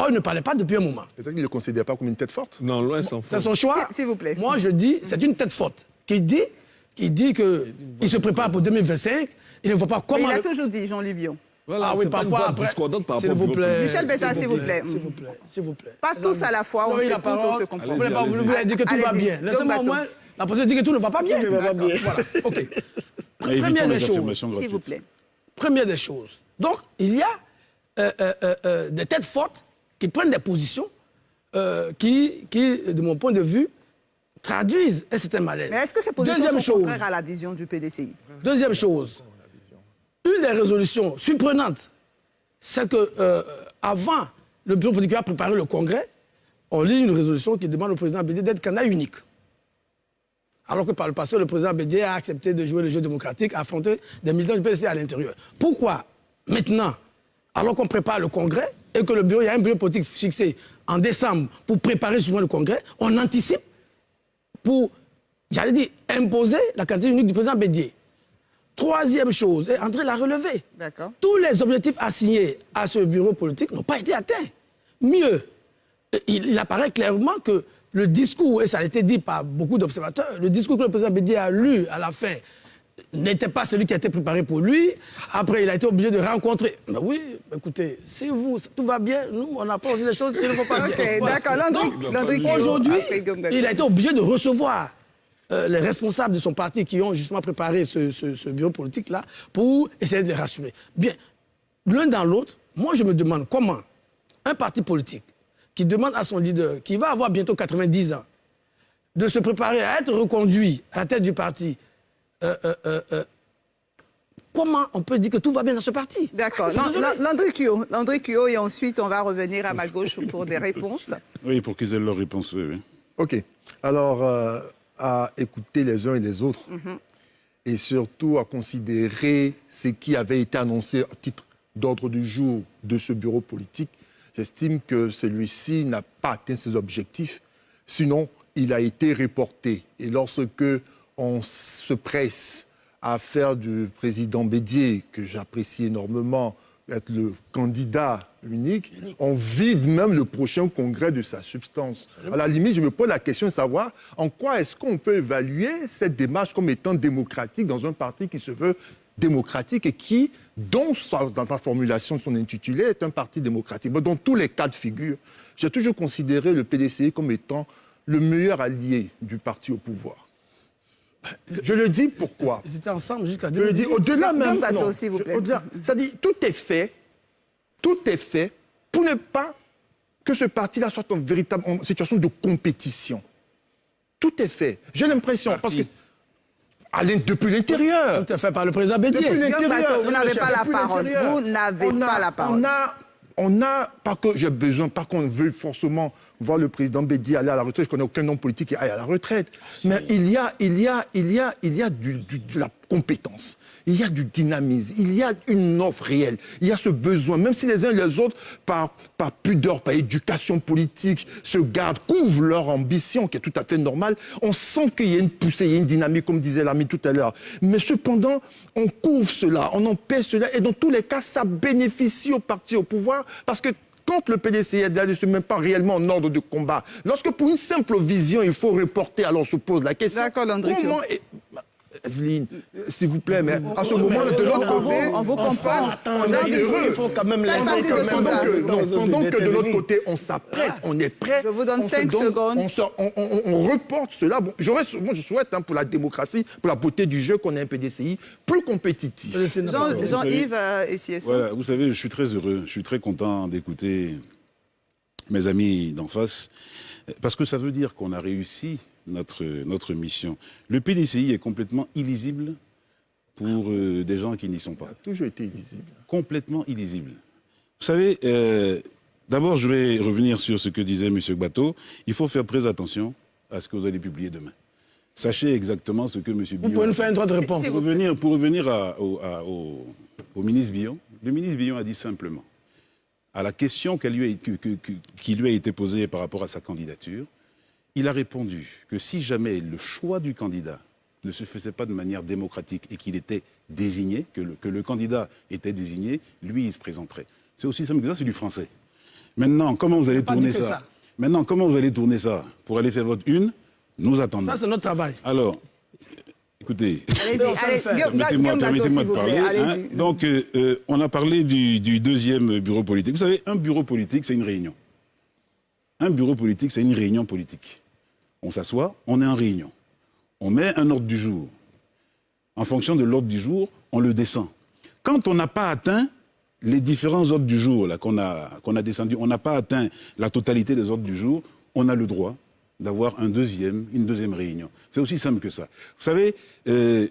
[SPEAKER 6] Oh, il ne parlait pas depuis un moment.
[SPEAKER 2] Peut-être qu'il ne le considère pas comme une tête forte.
[SPEAKER 10] Non, loin s'en faut.
[SPEAKER 6] C'est son choix.
[SPEAKER 1] S'il vous plaît.
[SPEAKER 6] Moi, je dis, c'est une tête forte qui dit qu'il se prépare pour 2025. Il ne voit pas comment...
[SPEAKER 1] Mais il a toujours dit, Jean-Louis Billon.
[SPEAKER 10] Voilà,
[SPEAKER 6] ah oui,
[SPEAKER 10] parfois
[SPEAKER 6] après,
[SPEAKER 10] discordante par
[SPEAKER 6] s'il
[SPEAKER 10] rapport
[SPEAKER 6] vous plaît.
[SPEAKER 1] Michel Beta, s'il vous plaît.
[SPEAKER 6] S'il vous plaît, s'il vous plaît.
[SPEAKER 1] Pas tous à la fois, on s'écoute, on se comprend.
[SPEAKER 6] Vous voulez dire que tout va bien. Laissez-moi au moins la possibilité de dire que tout ne va pas bien.
[SPEAKER 1] Tout ne va pas bien.
[SPEAKER 6] Voilà, ok.
[SPEAKER 8] Première des choses.
[SPEAKER 1] S'il vous plaît.
[SPEAKER 6] Première des choses. Donc, il y a des têtes fortes qui prennent des positions qui, de mon point de vue, traduisent un certain malaise.
[SPEAKER 1] Mais est-ce que ces positions sont contraires à la vision du PDCI?
[SPEAKER 6] Deuxième chose, une des résolutions surprenantes, c'est que avant le bureau politique a préparé le congrès, on lit une résolution qui demande au président Bédié d'être candidat unique. Alors que par le passé, le président Bédié a accepté de jouer le jeu démocratique, affronter des militants du PDCI à l'intérieur. Pourquoi maintenant, alors qu'on prépare le congrès et que il y a un bureau politique fixé en décembre pour préparer justement le congrès, on anticipe pour, j'allais dire, imposer la candidature unique du président Bédié. Troisième chose, et André l'a relevé, tous les objectifs assignés à ce bureau politique n'ont pas été atteints. Mieux, il apparaît clairement que le discours, et ça a été dit par beaucoup d'observateurs, le discours que le président Bédié a lu à la fin n'était pas celui qui a été préparé pour lui. Après, il a été obligé de rencontrer. Mais oui, écoutez, si vous, tout va bien, nous, on n'a pas aussi des choses qui ne vont pas bien.
[SPEAKER 1] Ok, voilà. D'accord.
[SPEAKER 6] Aujourd'hui, il a été obligé de recevoir les responsables de son parti qui ont justement préparé ce bureau politique-là pour essayer de les rassurer. Bien, l'un dans l'autre, moi, je me demande comment un parti politique qui demande à son leader, qui va avoir bientôt 90 ans, de se préparer à être reconduit à la tête du parti, comment on peut dire que tout va bien dans ce parti?
[SPEAKER 1] D'accord. Landry Cuyo, et ensuite on va revenir à ma gauche pour des réponses.
[SPEAKER 8] Oui, pour qu'ils aient leur réponse, oui.
[SPEAKER 2] OK. Alors, à écouter les uns et les autres, et surtout à considérer ce qui avait été annoncé à titre d'ordre du jour de ce bureau politique, j'estime que celui-ci n'a pas atteint ses objectifs. Sinon, il a été reporté. Et lorsque on se presse à faire du président Bédié, que j'apprécie énormément, être le candidat unique, on vide même le prochain congrès de sa substance. À la limite, je me pose la question de savoir en quoi est-ce qu'on peut évaluer cette démarche comme étant démocratique dans un parti qui se veut démocratique et qui, dans ta formulation, son intitulé, est un parti démocratique. Bon, dans tous les cas de figure, j'ai toujours considéré le PDCI comme étant le meilleur allié du parti au pouvoir. Je le dis pourquoi.
[SPEAKER 6] Ils étaient ensemble jusqu'à 2018.
[SPEAKER 2] Je le dis au-delà même.
[SPEAKER 1] Bateau, s'il vous plaît.
[SPEAKER 2] C'est-à-dire, tout est fait pour ne pas que ce parti-là soit en situation de compétition. Tout est fait. J'ai l'impression, parce que depuis l'intérieur.
[SPEAKER 6] Tout est fait par le président Bédier.
[SPEAKER 2] Depuis l'intérieur.
[SPEAKER 1] Vous n'avez pas la parole. Vous n'avez pas la parole.
[SPEAKER 2] On a, pas que j'ai besoin, pas qu'on veut forcément voir le président Bédier aller à la retraite. Je connais aucun homme politique qui aille à la retraite. Mais il y a de la compétence. Il y a du dynamisme. Il y a une offre réelle. Il y a ce besoin. Même si les uns et les autres, par pudeur, par éducation politique, se gardent, couvrent leur ambition, qui est tout à fait normale, on sent qu'il y a une poussée, il y a une dynamique, comme disait l'ami tout à l'heure. Mais cependant, on couvre cela, on empêche cela. Et dans tous les cas, ça bénéficie au parti au pouvoir. Parce que quand le PDCI ne se met pas réellement en ordre de combat, lorsque pour une simple vision, il faut reporter, alors on se pose la question.
[SPEAKER 1] D'accord, Landry.
[SPEAKER 2] Comment... Evelyne, s'il vous plaît, mais à ce moment, de l'autre côté,
[SPEAKER 1] on vous comprend.
[SPEAKER 2] on est heureux.
[SPEAKER 9] Il faut quand même laisser
[SPEAKER 2] Pendant que de l'autre côté, on s'apprête, on est prêt.
[SPEAKER 1] Je vous donne 5 secondes.
[SPEAKER 2] On reporte cela. Bon, moi, je souhaite pour la démocratie, pour la beauté du jeu, qu'on ait un PDCI plus compétitif.
[SPEAKER 1] Jean-Yves Essiesso.
[SPEAKER 8] Voilà, vous savez, je suis très heureux, je suis très content d'écouter mes amis d'en face, parce que ça veut dire qu'on a réussi notre mission. Le PDCI est complètement illisible pour des gens qui n'y sont pas.
[SPEAKER 2] Il a toujours été illisible.
[SPEAKER 8] Complètement illisible. Vous savez, d'abord, je vais revenir sur ce que disait M. Bateau. Il faut faire très attention à ce que vous allez publier demain. Sachez exactement ce que M. Billon...
[SPEAKER 6] Vous pouvez nous faire un droit de réponse.
[SPEAKER 8] Pour revenir au ministre Billon, le ministre Billon a dit simplement, à la question qui lui a été posée par rapport à sa candidature, il a répondu que si jamais le choix du candidat ne se faisait pas de manière démocratique et qu'il était désigné, que le candidat était désigné, lui, il se présenterait. C'est aussi simple que ça, c'est du français. Maintenant, comment vous allez tourner ça? Maintenant, comment vous allez tourner ça pour aller faire votre une? Nous attendons.
[SPEAKER 6] Ça, c'est notre travail.
[SPEAKER 8] Alors, écoutez,
[SPEAKER 1] permettez-moi
[SPEAKER 8] de parler. Hein. Donc, on a parlé du deuxième bureau politique. Vous savez, un bureau politique, c'est une réunion. Un bureau politique, c'est une réunion politique. On s'assoit, on est en réunion. On met un ordre du jour. En fonction de l'ordre du jour, on le descend. Quand on n'a pas atteint les différents ordres du jour là, qu'on a descendus, on n'a pas atteint la totalité des ordres du jour, on a le droit d'avoir une deuxième réunion. C'est aussi simple que ça. Vous savez, la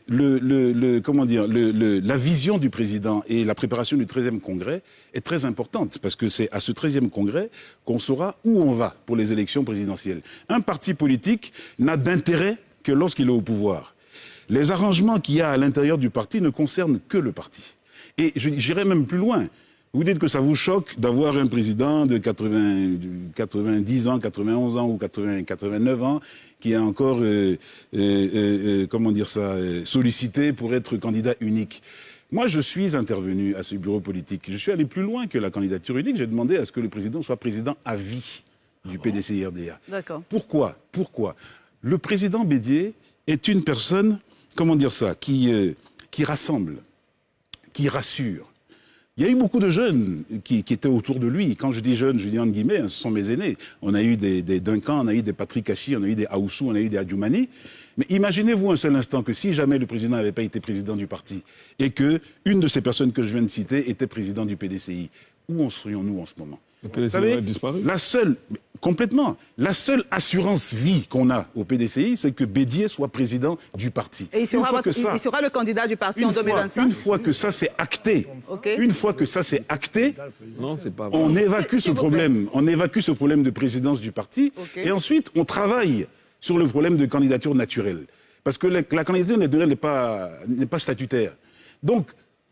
[SPEAKER 8] vision du président et la préparation du 13e congrès est très importante parce que c'est à ce 13e congrès qu'on saura où on va pour les élections présidentielles. Un parti politique n'a d'intérêt que lorsqu'il est au pouvoir. Les arrangements qu'il y a à l'intérieur du parti ne concernent que le parti. Et j'irai même plus loin. Vous dites que ça vous choque d'avoir un président de 90 ans, 91 ans ou 89 ans qui est encore, sollicité pour être candidat unique. Moi, je suis intervenu à ce bureau politique. Je suis allé plus loin que la candidature unique. J'ai demandé à ce que le président soit président à vie du PDCI-RDA.
[SPEAKER 1] D'accord.
[SPEAKER 8] Pourquoi? Le président Bédier est une personne, qui rassemble, qui rassure. Il y a eu beaucoup de jeunes qui étaient autour de lui. Quand je dis jeunes, je dis entre guillemets, ce sont mes aînés. On a eu des Duncan, on a eu des Patrick Kachi, on a eu des Aoussou, on a eu des Adjoumani. Mais imaginez-vous un seul instant que si jamais le président n'avait pas été président du parti et que une de ces personnes que je viens de citer était président du PDCI, où en serions-nous en ce moment?
[SPEAKER 10] Le PDCI aurait disparu.
[SPEAKER 8] Complètement. La seule assurance vie qu'on a au PDCI, c'est que Bédier soit président du parti.
[SPEAKER 1] Et il sera le candidat du parti en 2025.
[SPEAKER 8] Une fois que ça c'est acté,
[SPEAKER 10] non, c'est pas
[SPEAKER 8] on évacue ce problème. On évacue ce problème de présidence du parti. Et ensuite, on travaille sur le problème de candidature naturelle. Parce que la candidature naturelle n'est pas statutaire. Donc,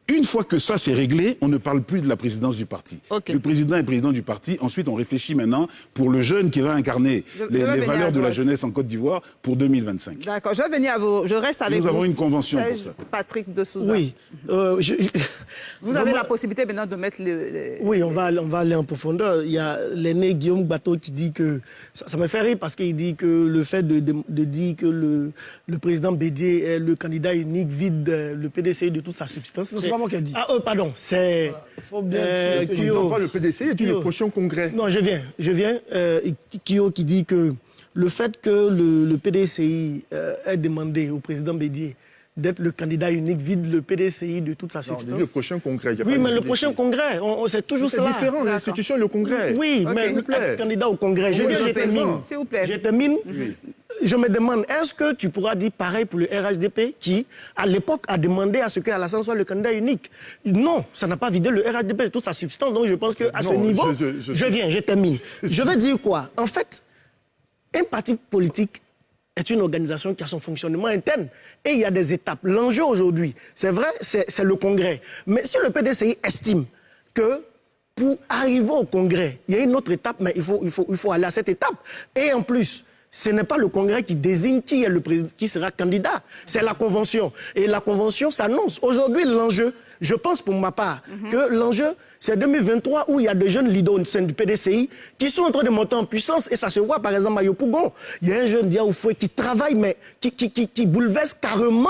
[SPEAKER 8] Une fois que ça c'est réglé, on ne parle plus de la présidence du parti. Le président est président du parti. Ensuite, on réfléchit maintenant pour le jeune qui va incarner les valeurs de la jeunesse en Côte d'Ivoire pour 2025.
[SPEAKER 1] D'accord, je vais venir à vous. Je reste avec vous.
[SPEAKER 8] Nous avons une convention pour ça.
[SPEAKER 1] Patrick de Souza.
[SPEAKER 9] Oui.
[SPEAKER 1] Vous avez la possibilité maintenant de mettre les...
[SPEAKER 9] Oui, on va aller en profondeur. Il y a l'aîné Guillaume Bateau qui dit que... Ça me fait rire parce qu'il dit que le fait de dire que le président Bédié est le candidat unique vide le PDCI de toute sa substance.
[SPEAKER 6] Non, c'est pas moi qui ai dit.
[SPEAKER 9] Ah, pardon, c'est...
[SPEAKER 6] Faut bien...
[SPEAKER 2] Le PDCI est le prochain congrès.
[SPEAKER 9] Non, je viens. Kyo qui dit que le fait que le PDCI ait demandé au président Bédié d'être le candidat unique vide le PDCI de toute sa substance.
[SPEAKER 2] Le prochain congrès.
[SPEAKER 9] Oui, mais le prochain congrès, c'est toujours cela.
[SPEAKER 2] C'est différent, l'institution et le congrès.
[SPEAKER 9] Oui, mais le candidat au congrès, je termine.
[SPEAKER 1] S'il vous plaît.
[SPEAKER 9] Je termine. Je me demande, est-ce que tu pourras dire pareil pour le RHDP qui, à l'époque, a demandé à ce qu'Alassane soit le candidat unique? Non, ça n'a pas vidé le RHDP de toute sa substance. Donc je pense qu'à ce niveau, je termine. Je veux dire quoi? En fait, un parti politique est une organisation qui a son fonctionnement interne. Et il y a des étapes. L'enjeu aujourd'hui, c'est vrai, c'est le Congrès. Mais si le PDCI estime que pour arriver au Congrès, il y a une autre étape, mais il faut aller à cette étape. Et en plus, ce n'est pas le Congrès qui désigne qui sera candidat. C'est la Convention. Et la Convention s'annonce. Aujourd'hui, l'enjeu, je pense pour ma part, que l'enjeu, c'est 2023 où il y a des jeunes leaders au sein du PDCI qui sont en train de monter en puissance. Et ça se voit, par exemple, à Yopougon. Il y a un jeune Diaoufoué qui travaille, mais qui bouleverse carrément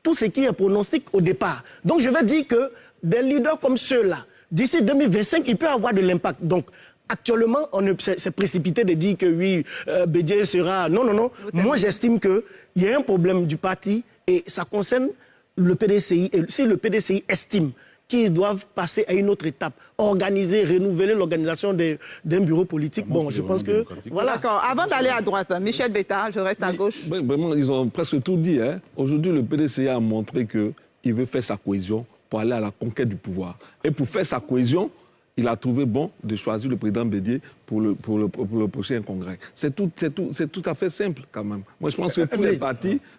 [SPEAKER 9] tout ce qui est pronostic au départ. Donc, je vais dire que des leaders comme ceux-là, d'ici 2025, il peut avoir de l'impact. Donc, actuellement, c'est précipité de dire que oui, Bédié sera... Non. Moi, j'estime qu'il y a un problème du parti et ça concerne le PDCI. Et si le PDCI estime qu'ils doivent passer à une autre étape, organiser, renouveler l'organisation d'un bureau politique, bon, je pense que...
[SPEAKER 1] Voilà. D'accord. Avant d'aller à droite, Michel Betta, je reste à gauche.
[SPEAKER 10] Vraiment, ils ont presque tout dit. Aujourd'hui, le PDCI a montré qu'il veut faire sa cohésion pour aller à la conquête du pouvoir. Et pour faire sa cohésion, il a trouvé bon de choisir le président Bédié pour le prochain congrès. C'est tout à fait simple quand même. Moi, je pense que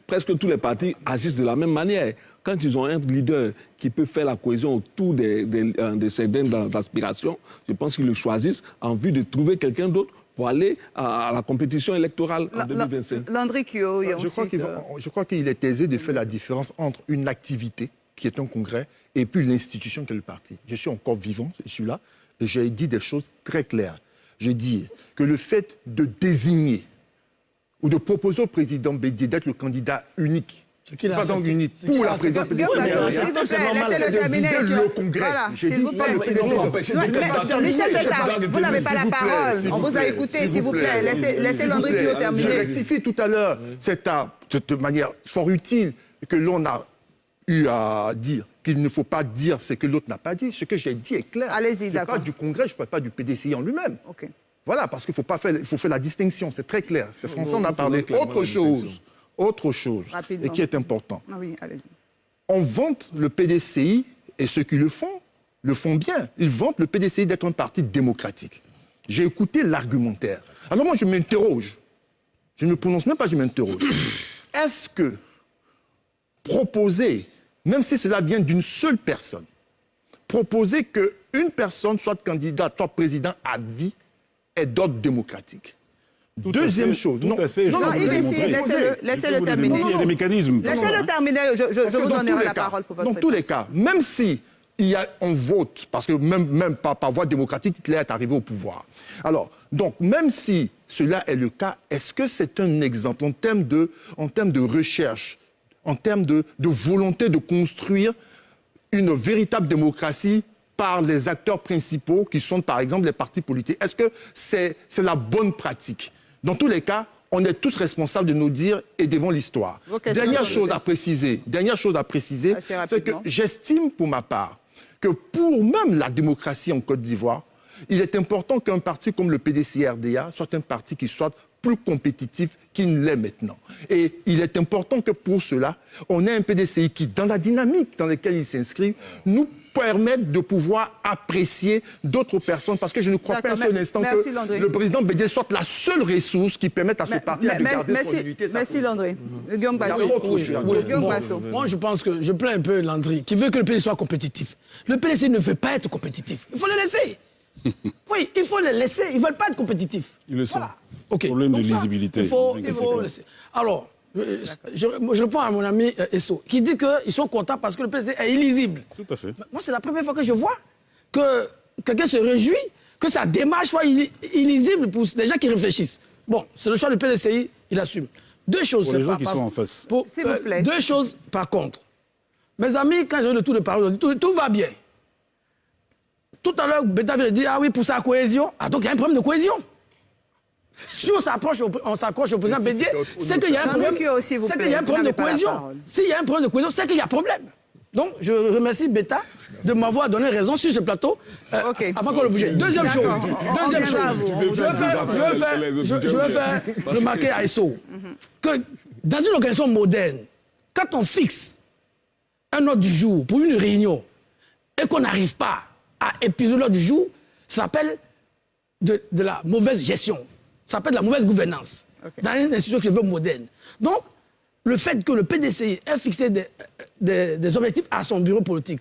[SPEAKER 10] presque tous les partis agissent de la même manière. Quand ils ont un leader qui peut faire la cohésion autour de ces aspirations, je pense qu'ils le choisissent en vue de trouver quelqu'un d'autre pour aller à la compétition électorale en 2025.
[SPEAKER 1] Landry Kyo,
[SPEAKER 2] je crois qu'il est aisé de faire la différence entre une activité, qui est un congrès, et puis l'institution qu'est le parti. Je suis encore vivant, je suis là, et j'ai dit des choses très claires. Je dis que le fait de désigner ou de proposer au président Bédié d'être le candidat unique, pas en unique, pour la présidence
[SPEAKER 1] S'il vous plaît, laissez-le terminer.
[SPEAKER 2] Le congrès.
[SPEAKER 1] Voilà, s'il vous plaît. Michel Betta, vous n'avez pas la parole. On vous a écouté, s'il vous plaît. Laissez Landry Kyo terminer.
[SPEAKER 2] Je rectifie tout à l'heure cette manière fort utile que l'on a eu à dire qu'il ne faut pas dire ce que l'autre n'a pas dit. Ce que j'ai dit est clair.
[SPEAKER 1] Allez-y, d'accord.
[SPEAKER 2] Je parle du Congrès, je ne parle pas du PDCI en lui-même.
[SPEAKER 1] Okay.
[SPEAKER 2] Voilà, parce qu'il faut faire la distinction, c'est très clair. C'est François, on a parlé. Autre chose, et qui est important.
[SPEAKER 1] Ah oui, allez-y.
[SPEAKER 2] On vante le PDCI, et ceux qui le font bien. Ils vantent le PDCI d'être un parti démocratique. J'ai écouté l'argumentaire. Alors moi, je m'interroge. Je ne me prononce même pas, je m'interroge. Est-ce que proposer, même si cela vient d'une seule personne, proposer qu'une personne soit candidate, soit président à vie, est d'ordre démocratique? Deuxième chose.
[SPEAKER 8] Tout à fait.
[SPEAKER 1] Non, laissez-le terminer.
[SPEAKER 8] Il y a des mécanismes.
[SPEAKER 1] Laissez-le terminer, je vous donnerai la parole pour votre réponse.
[SPEAKER 2] Dans tous les cas, même si on vote, parce que même par voie démocratique, Hitler est arrivé au pouvoir. Alors, donc, même si cela est le cas, est-ce que c'est un exemple en termes de recherche, en termes de volonté de construire une véritable démocratie par les acteurs principaux qui sont par exemple les partis politiques? Est-ce que c'est la bonne pratique? Dans tous les cas, on est tous responsables de nos dires et devant l'histoire. Dernière chose à préciser, c'est que j'estime pour ma part que pour même la démocratie en Côte d'Ivoire, il est important qu'un parti comme le PDCI-RDA soit un parti qui soit plus compétitif qu'il ne l'est maintenant. Et il est important que pour cela, on ait un PDCI qui, dans la dynamique dans laquelle il s'inscrit, nous permettre de pouvoir apprécier d'autres personnes, parce que je ne crois pas un seul instant que le président Bédié soit la seule ressource qui permette à ce parti de garder son unité.
[SPEAKER 1] Merci Landry. Guillaume Bateau.
[SPEAKER 6] Moi, je pense que je plains un peu Landry, qui veut que le PDC soit compétitif. Le PDC ne veut pas être compétitif. Il faut le laisser. Oui, il faut le laisser. Ils ne veulent pas être compétitifs.
[SPEAKER 8] Ils le sont.
[SPEAKER 6] Voilà. Okay.
[SPEAKER 8] Problème de lisibilité.
[SPEAKER 6] Il faut laisser. Alors, je réponds à mon ami Esso, qui dit qu'ils sont contents parce que le PDC est illisible.
[SPEAKER 8] Tout à fait.
[SPEAKER 6] Moi, c'est la première fois que je vois que quelqu'un se réjouit que sa démarche soit illisible pour des gens qui réfléchissent. Bon, c'est le choix du PDCI, il assume. Deux choses.
[SPEAKER 8] Pour les gens qui sont en face.
[SPEAKER 1] S'il vous plaît.
[SPEAKER 6] Deux choses, par contre. Mes amis, quand j'ai eu le tour de parole, ils ont dit tout va bien. Tout à l'heure, Beta vient de dire, ah oui, pour sa cohésion. Ah, donc il y a un problème de cohésion. Si on s'accroche au président Bédié, c'est qu'il y a un problème, de cohésion. S'il y a un problème de cohésion, c'est qu'il y a un problème. Donc, je remercie Beta de m'avoir donné raison sur ce plateau avant qu'on le bouge. Deuxième chose, je veux faire remarquer à ESSO que dans une organisation moderne, quand on fixe un ordre du jour pour une réunion et qu'on n'arrive pas à épuiser l'ordre du jour, ça s'appelle de la mauvaise gestion. Ça s'appelle de la mauvaise gouvernance dans une institution que je veux moderne. Donc, le fait que le PDCI ait fixé des objectifs à son bureau politique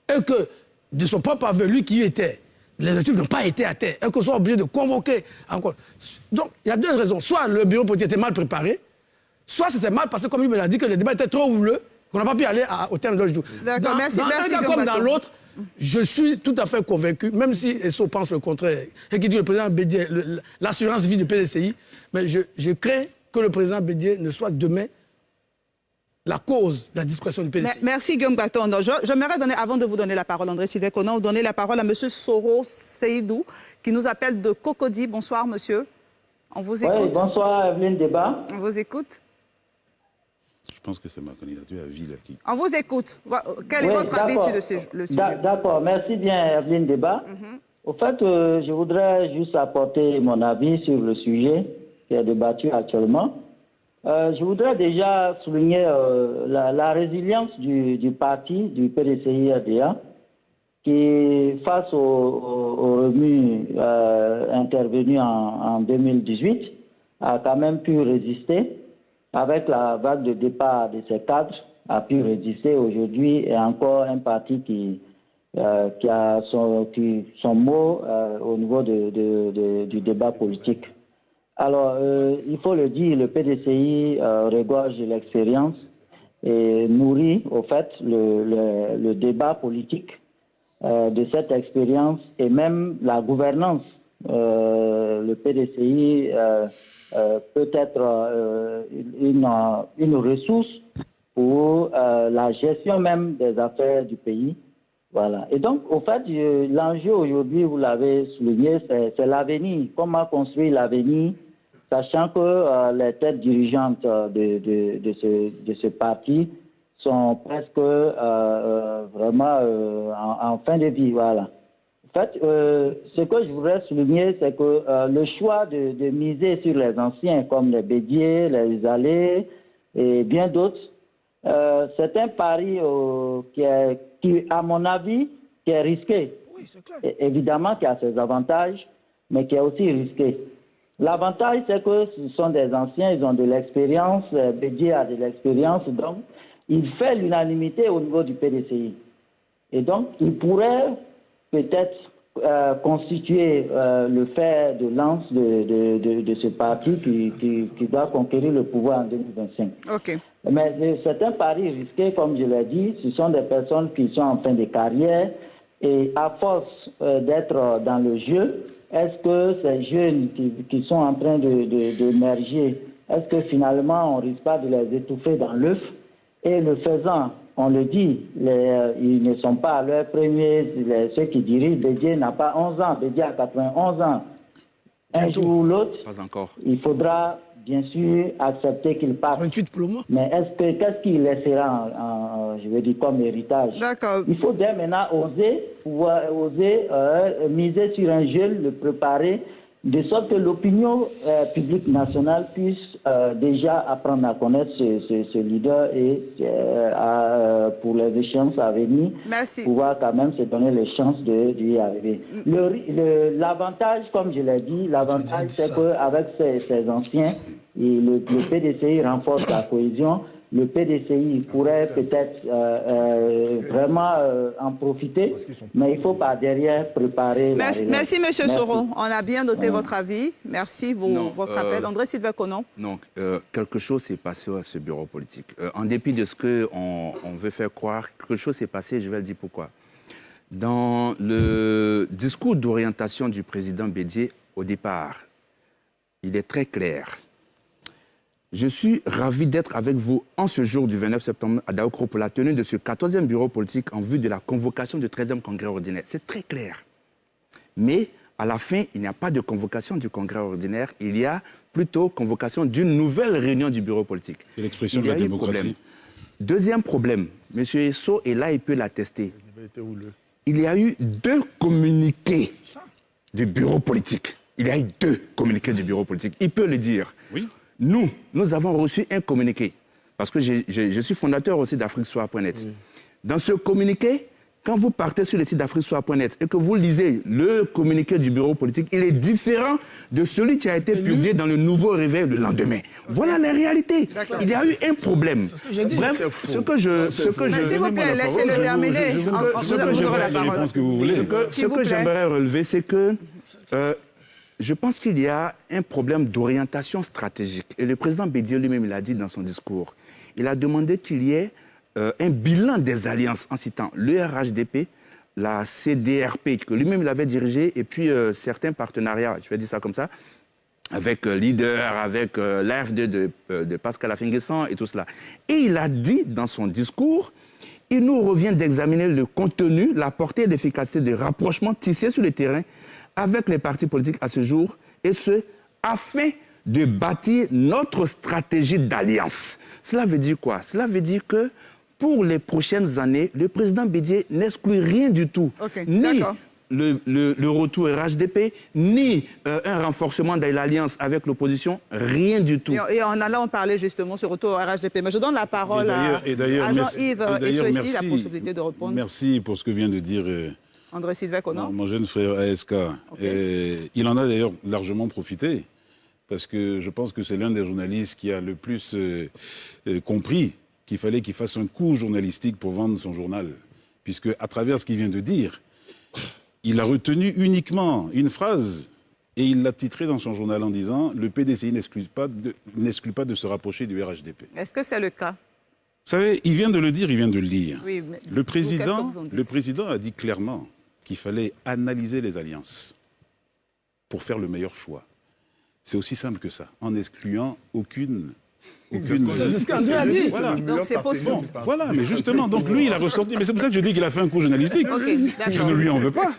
[SPEAKER 6] et que, de son propre aveu, lui qui y était, les objectifs n'ont pas été atteints et qu'on soit obligé de convoquer encore. Donc, il y a deux raisons. Soit le bureau politique était mal préparé, soit c'est mal passé, comme il me l'a dit, que le débat était trop houleux, qu'on n'a pas pu aller au terme de l'autre jour.
[SPEAKER 1] D'accord, merci.
[SPEAKER 6] Dans un cas comme dans l'autre, je suis tout à fait convaincu, même si Esso pense le contraire, et qui dit que le président Bédié, l'assurance vie du PDCI, mais je crains que le président Bédié ne soit demain la cause de la discrétion du PDCI.
[SPEAKER 1] Merci Guillaume Baton. J'aimerais donner, avant de vous donner la parole, André Sidek-Onan, donner la parole à M. Soro Seydou, qui nous appelle de Cocody. Bonsoir, monsieur. On vous écoute.
[SPEAKER 20] Oui, bonsoir, Evelyne Débat.
[SPEAKER 1] On vous écoute.
[SPEAKER 8] Je pense que c'est ma candidature à Ville qui...
[SPEAKER 1] On vous écoute. Quel est votre avis sur le sujet?
[SPEAKER 20] D'accord, merci bien, Evelyne Débat. Au fait, je voudrais juste apporter mon avis sur le sujet qui est débattu actuellement. Je voudrais déjà souligner la résilience du parti, du PDCI-RDA, qui, face aux remues intervenues en 2018, a quand même pu résister. Avec la vague de départ de ces cadres, a pu résister aujourd'hui et encore un parti qui a son mot au niveau du débat politique. Alors, il faut le dire, le PDCI regorge de l'expérience et nourrit, au fait, le débat politique de cette expérience et même la gouvernance. Le PDCI peut être une ressource pour la gestion même des affaires du pays. Voilà. Et donc, au fait, l'enjeu aujourd'hui, vous l'avez souligné, c'est l'avenir. Comment construire l'avenir, sachant que les têtes dirigeantes de ce parti sont presque vraiment en fin de vie. Voilà. En fait, ce que je voudrais souligner, c'est que le choix de miser sur les anciens, comme les Bédié, les Allais et bien d'autres, c'est un pari qui, à mon avis, qui est risqué.
[SPEAKER 6] Oui, c'est clair.
[SPEAKER 20] Et évidemment, qui a ses avantages, mais qui est aussi risqué. L'avantage, c'est que ce sont des anciens, ils ont de l'expérience, Bédié a de l'expérience, donc il fait l'unanimité au niveau du PDCI. Et donc, il pourrait peut-être constituer le fer de lance de ce parti qui doit conquérir le pouvoir en 2025.
[SPEAKER 1] OK.
[SPEAKER 20] Mais c'est un pari risqué, comme je l'ai dit. Ce sont des personnes qui sont en fin de carrière et à force d'être dans le jeu, est-ce que ces jeunes qui sont en train d'émerger, est-ce que finalement on risque pas de les étouffer dans l'œuf? Et le faisant, on le dit, ils ne sont pas à leur premier, ceux qui dirigent. Bédié n'a pas 11 ans, Bédié a 91 ans. Un jour ou l'autre, il faudra bien sûr accepter qu'il parte.
[SPEAKER 6] 28 pour le mois.
[SPEAKER 20] Mais qu'est-ce qu'il laissera, je veux dire, comme héritage?
[SPEAKER 1] D'accord.
[SPEAKER 20] Il faut dès maintenant oser miser sur un jeune, le préparer de sorte que l'opinion publique nationale puisse déjà apprendre à connaître ce leader et pour les échéances à venir, pouvoir quand même se donner les chances d'y arriver. L'avantage, comme je l'ai dit, l'avantage c'est qu'avec ces anciens, et le PDCI renforce la cohésion. Le PDCI pourrait peut-être vraiment en profiter, mais il faut par derrière préparer la relève.
[SPEAKER 1] Merci, M. Soro. On a bien noté votre avis. Merci votre appel. André Sylvain Conon.
[SPEAKER 7] Donc, quelque chose s'est passé à ce bureau politique. En dépit de ce qu'on veut faire croire, quelque chose s'est passé, je vais le dire pourquoi. Dans le discours d'orientation du président Bédié, au départ, il est très clair. Je suis ravi d'être avec vous en ce jour du 29 septembre à Daokro pour la tenue de ce 14e bureau politique en vue de la convocation du 13e congrès ordinaire. C'est très clair. Mais à la fin, il n'y a pas de convocation du congrès ordinaire, il y a plutôt convocation d'une nouvelle réunion du bureau politique.
[SPEAKER 8] C'est l'expression de la démocratie.
[SPEAKER 7] Deuxième problème, M. Esso est là, il peut l'attester. Il y a eu 2 communiqués du bureau politique. Il y a eu 2 communiqués du bureau politique. Il peut le dire.
[SPEAKER 8] Oui.
[SPEAKER 7] Nous avons reçu un communiqué, parce que je suis fondateur aussi d'AfriqueSoir.net. Oui. Dans ce communiqué, quand vous partez sur le site d'AfriqueSoir.net et que vous lisez le communiqué du bureau politique, il est différent de celui qui a été publié dans le Nouveau Réveil le lendemain. Voilà la réalité. Il y a eu un problème. Bref, ce que je...
[SPEAKER 1] S'il vous plaît, laissez-le terminer.
[SPEAKER 7] Ce que j'aimerais relever, c'est que... je pense qu'il y a un problème d'orientation stratégique. Et le président Bédié lui-même l'a dit dans son discours. Il a demandé qu'il y ait un bilan des alliances en citant l'URHDP, la CDRP, que lui-même l'avait dirigé, et puis certains partenariats, je vais dire ça comme ça, avec Leader, avec l'AFD de Pascal Affi-N'Guessan et tout cela. Et il a dit dans son discours, il nous revient d'examiner le contenu, la portée et l'efficacité des rapprochements tissés sur le terrain avec les partis politiques à ce jour, et ce, afin de bâtir notre stratégie d'alliance. Cela veut dire quoi? Cela veut dire que pour les prochaines années, le président Bédié n'exclut rien du tout. Ni le retour RHDP, ni un renforcement de l'alliance avec l'opposition, rien du tout.
[SPEAKER 1] Et en allant parler justement ce retour au RHDP. Mais je donne la parole à Jean-Yves Essoessi, la possibilité de répondre.
[SPEAKER 8] Merci pour ce que vient de dire...
[SPEAKER 1] André Sylvain Conon.
[SPEAKER 8] Mon jeune frère ASK, il en a d'ailleurs largement profité, parce que je pense que c'est l'un des journalistes qui a le plus compris qu'il fallait qu'il fasse un coup journalistique pour vendre son journal. Puisque, à travers ce qu'il vient de dire, il a retenu uniquement une phrase et il l'a titrée dans son journal en disant « Le PDCI n'exclut pas de se rapprocher du RHDP ».
[SPEAKER 1] Est-ce que c'est le cas ?
[SPEAKER 8] Vous savez, il vient de le dire, il vient de le lire.
[SPEAKER 1] Oui,
[SPEAKER 8] le président a dit clairement qu'il fallait analyser les alliances pour faire le meilleur choix. C'est aussi simple que ça, en excluant aucune...
[SPEAKER 6] C'est ce qu'André a dit.
[SPEAKER 8] Voilà.
[SPEAKER 1] Donc c'est possible.
[SPEAKER 8] Bon, voilà, mais justement, donc lui, il a ressorti. Mais c'est pour ça que je dis qu'il a fait un coup journalistique. Je ne lui en veux pas.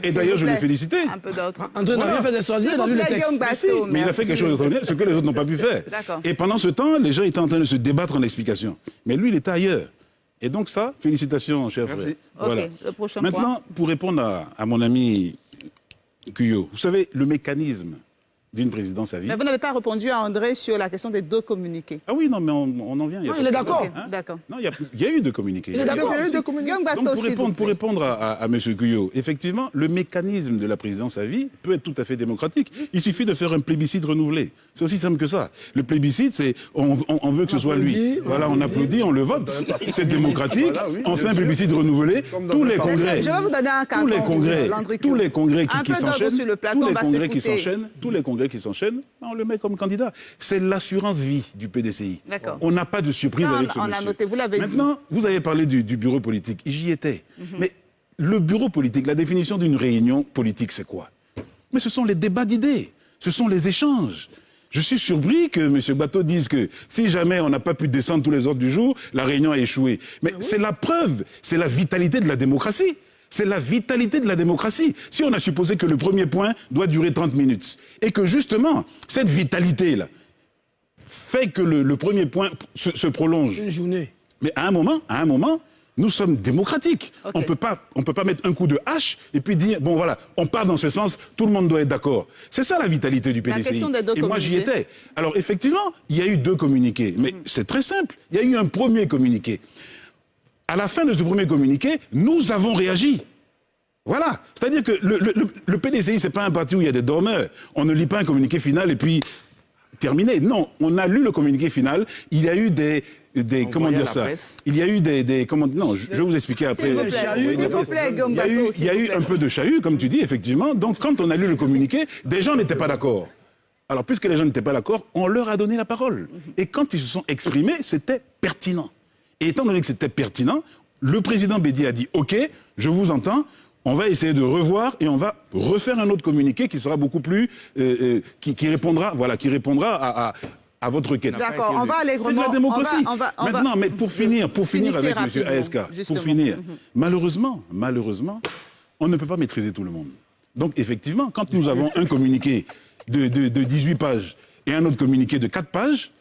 [SPEAKER 8] Et d'ailleurs, je l'ai félicité.
[SPEAKER 1] Un peu d'autres.
[SPEAKER 6] André n'a rien fait d'extraordinaire, il a lu le texte.
[SPEAKER 8] Mais il a fait quelque chose d'extraordinaire, ce que les autres n'ont pas pu faire. Et pendant ce temps, les gens étaient en train de se débattre en explication. Mais lui, il était ailleurs. Et donc ça, félicitations, cher frère. Voilà. Maintenant, pour répondre à mon ami Cuyo, vous savez, le mécanisme d'une présidence à vie.
[SPEAKER 1] Mais vous n'avez pas répondu à André sur la question des 2 communiqués.
[SPEAKER 8] Ah oui, non, mais on en vient.
[SPEAKER 6] Non, il est d'accord.
[SPEAKER 1] D'accord.
[SPEAKER 8] Non, il y a eu 2 communiqués.
[SPEAKER 6] Il est d'accord.
[SPEAKER 8] Donc, pour répondre à M. Cuyo, effectivement, le mécanisme de la présidence à vie peut être tout à fait démocratique. Il suffit de faire un plébiscite renouvelé. C'est aussi simple que ça. Le plébiscite, c'est on veut que ce soit lui. Voilà, on applaudit, on le vote. C'est démocratique. On fait un plébiscite renouvelé. Tous les congrès.
[SPEAKER 1] Je vais vous donner un cas.
[SPEAKER 8] Tous les congrès qui s'enchaînent, on le met comme candidat. C'est l'assurance vie du PDCI. On n'a pas de surprise avec ce monsieur.
[SPEAKER 1] Noté, vous l'avez
[SPEAKER 8] Maintenant, vous avez parlé du bureau politique. J'y étais. Mais le bureau politique, la définition d'une réunion politique, c'est quoi? Mais ce sont les débats d'idées. Ce sont les échanges. Je suis surpris que M. Bateau dise que si jamais on n'a pas pu descendre tous les ordres du jour, la réunion a échoué. Mais c'est la preuve, c'est la vitalité de la démocratie. C'est la vitalité de la démocratie. Si on a supposé que le premier point doit durer 30 minutes, et que justement, cette vitalité-là fait que le premier point se prolonge.
[SPEAKER 6] Une journée.
[SPEAKER 8] Mais à un moment, Nous sommes démocratiques.
[SPEAKER 1] Okay.
[SPEAKER 8] On peut pas mettre un coup de hache et puis dire, bon voilà, on part dans ce sens, tout le monde doit être d'accord. C'est ça la vitalité du PDCI. Et moi, j'y étais. Alors, effectivement, il y a eu 2 communiqués. Mais c'est très simple. Il y a eu un premier communiqué. À la fin de ce premier communiqué, nous avons réagi. Voilà. C'est-à-dire que le PDCI, c'est pas un parti où il y a des dormeurs. On ne lit pas un communiqué final et puis terminé. Non, on a lu le communiqué final. Il y a eu des comment dire ça? Il y a eu non, je vais vous expliquer après.
[SPEAKER 1] S'il vous plaît,
[SPEAKER 8] il y a eu un peu de chahut, comme tu dis, effectivement. Donc, quand on a lu le communiqué, des gens n'étaient pas d'accord. Alors, puisque les gens n'étaient pas d'accord, on leur a donné la parole. Et quand ils se sont exprimés, c'était pertinent. Et étant donné que c'était pertinent, le président Bédié a dit « Ok, je vous entends, on va essayer de revoir et on va refaire un autre communiqué qui sera beaucoup plus... qui répondra à votre requête. »
[SPEAKER 1] D'accord, on va aller
[SPEAKER 8] C'est de la démocratie. Maintenant, mais pour finir avec M. ASK, malheureusement, on ne peut pas maîtriser tout le monde. Donc, effectivement, quand nous avons un communiqué de 18 pages et un autre communiqué de 4 pages,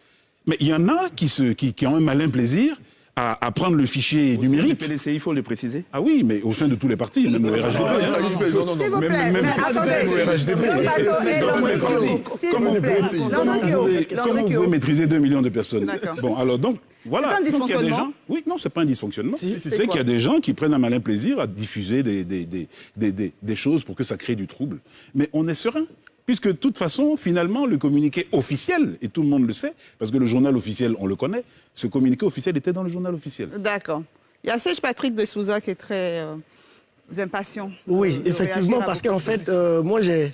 [SPEAKER 8] mais il y en a qui ont un malin plaisir à prendre le fichier numérique.
[SPEAKER 7] Le PDCI, il faut le préciser.
[SPEAKER 8] Ah oui, mais au sein de tous les partis, même au RHDP.
[SPEAKER 1] S'il vous plaît,
[SPEAKER 8] même au RHDP. Dans tous les partis. Comment vous pouvez maîtriser 2 millions de personnes? Bon, alors donc, voilà.
[SPEAKER 1] C'est pas un dysfonctionnement?
[SPEAKER 8] Oui, non, c'est pas un dysfonctionnement. C'est qu'il y a des gens qui prennent un malin plaisir à diffuser des choses pour que ça crée du trouble. Mais on est serein. Puisque de toute façon, finalement, le communiqué officiel, et tout le monde le sait, parce que le journal officiel, on le connaît, ce communiqué officiel était dans le journal officiel.
[SPEAKER 1] D'accord. Il y a Serge Patrick de Souza qui est très impatient.
[SPEAKER 9] Oui, effectivement, parce qu'en fait, moi, j'ai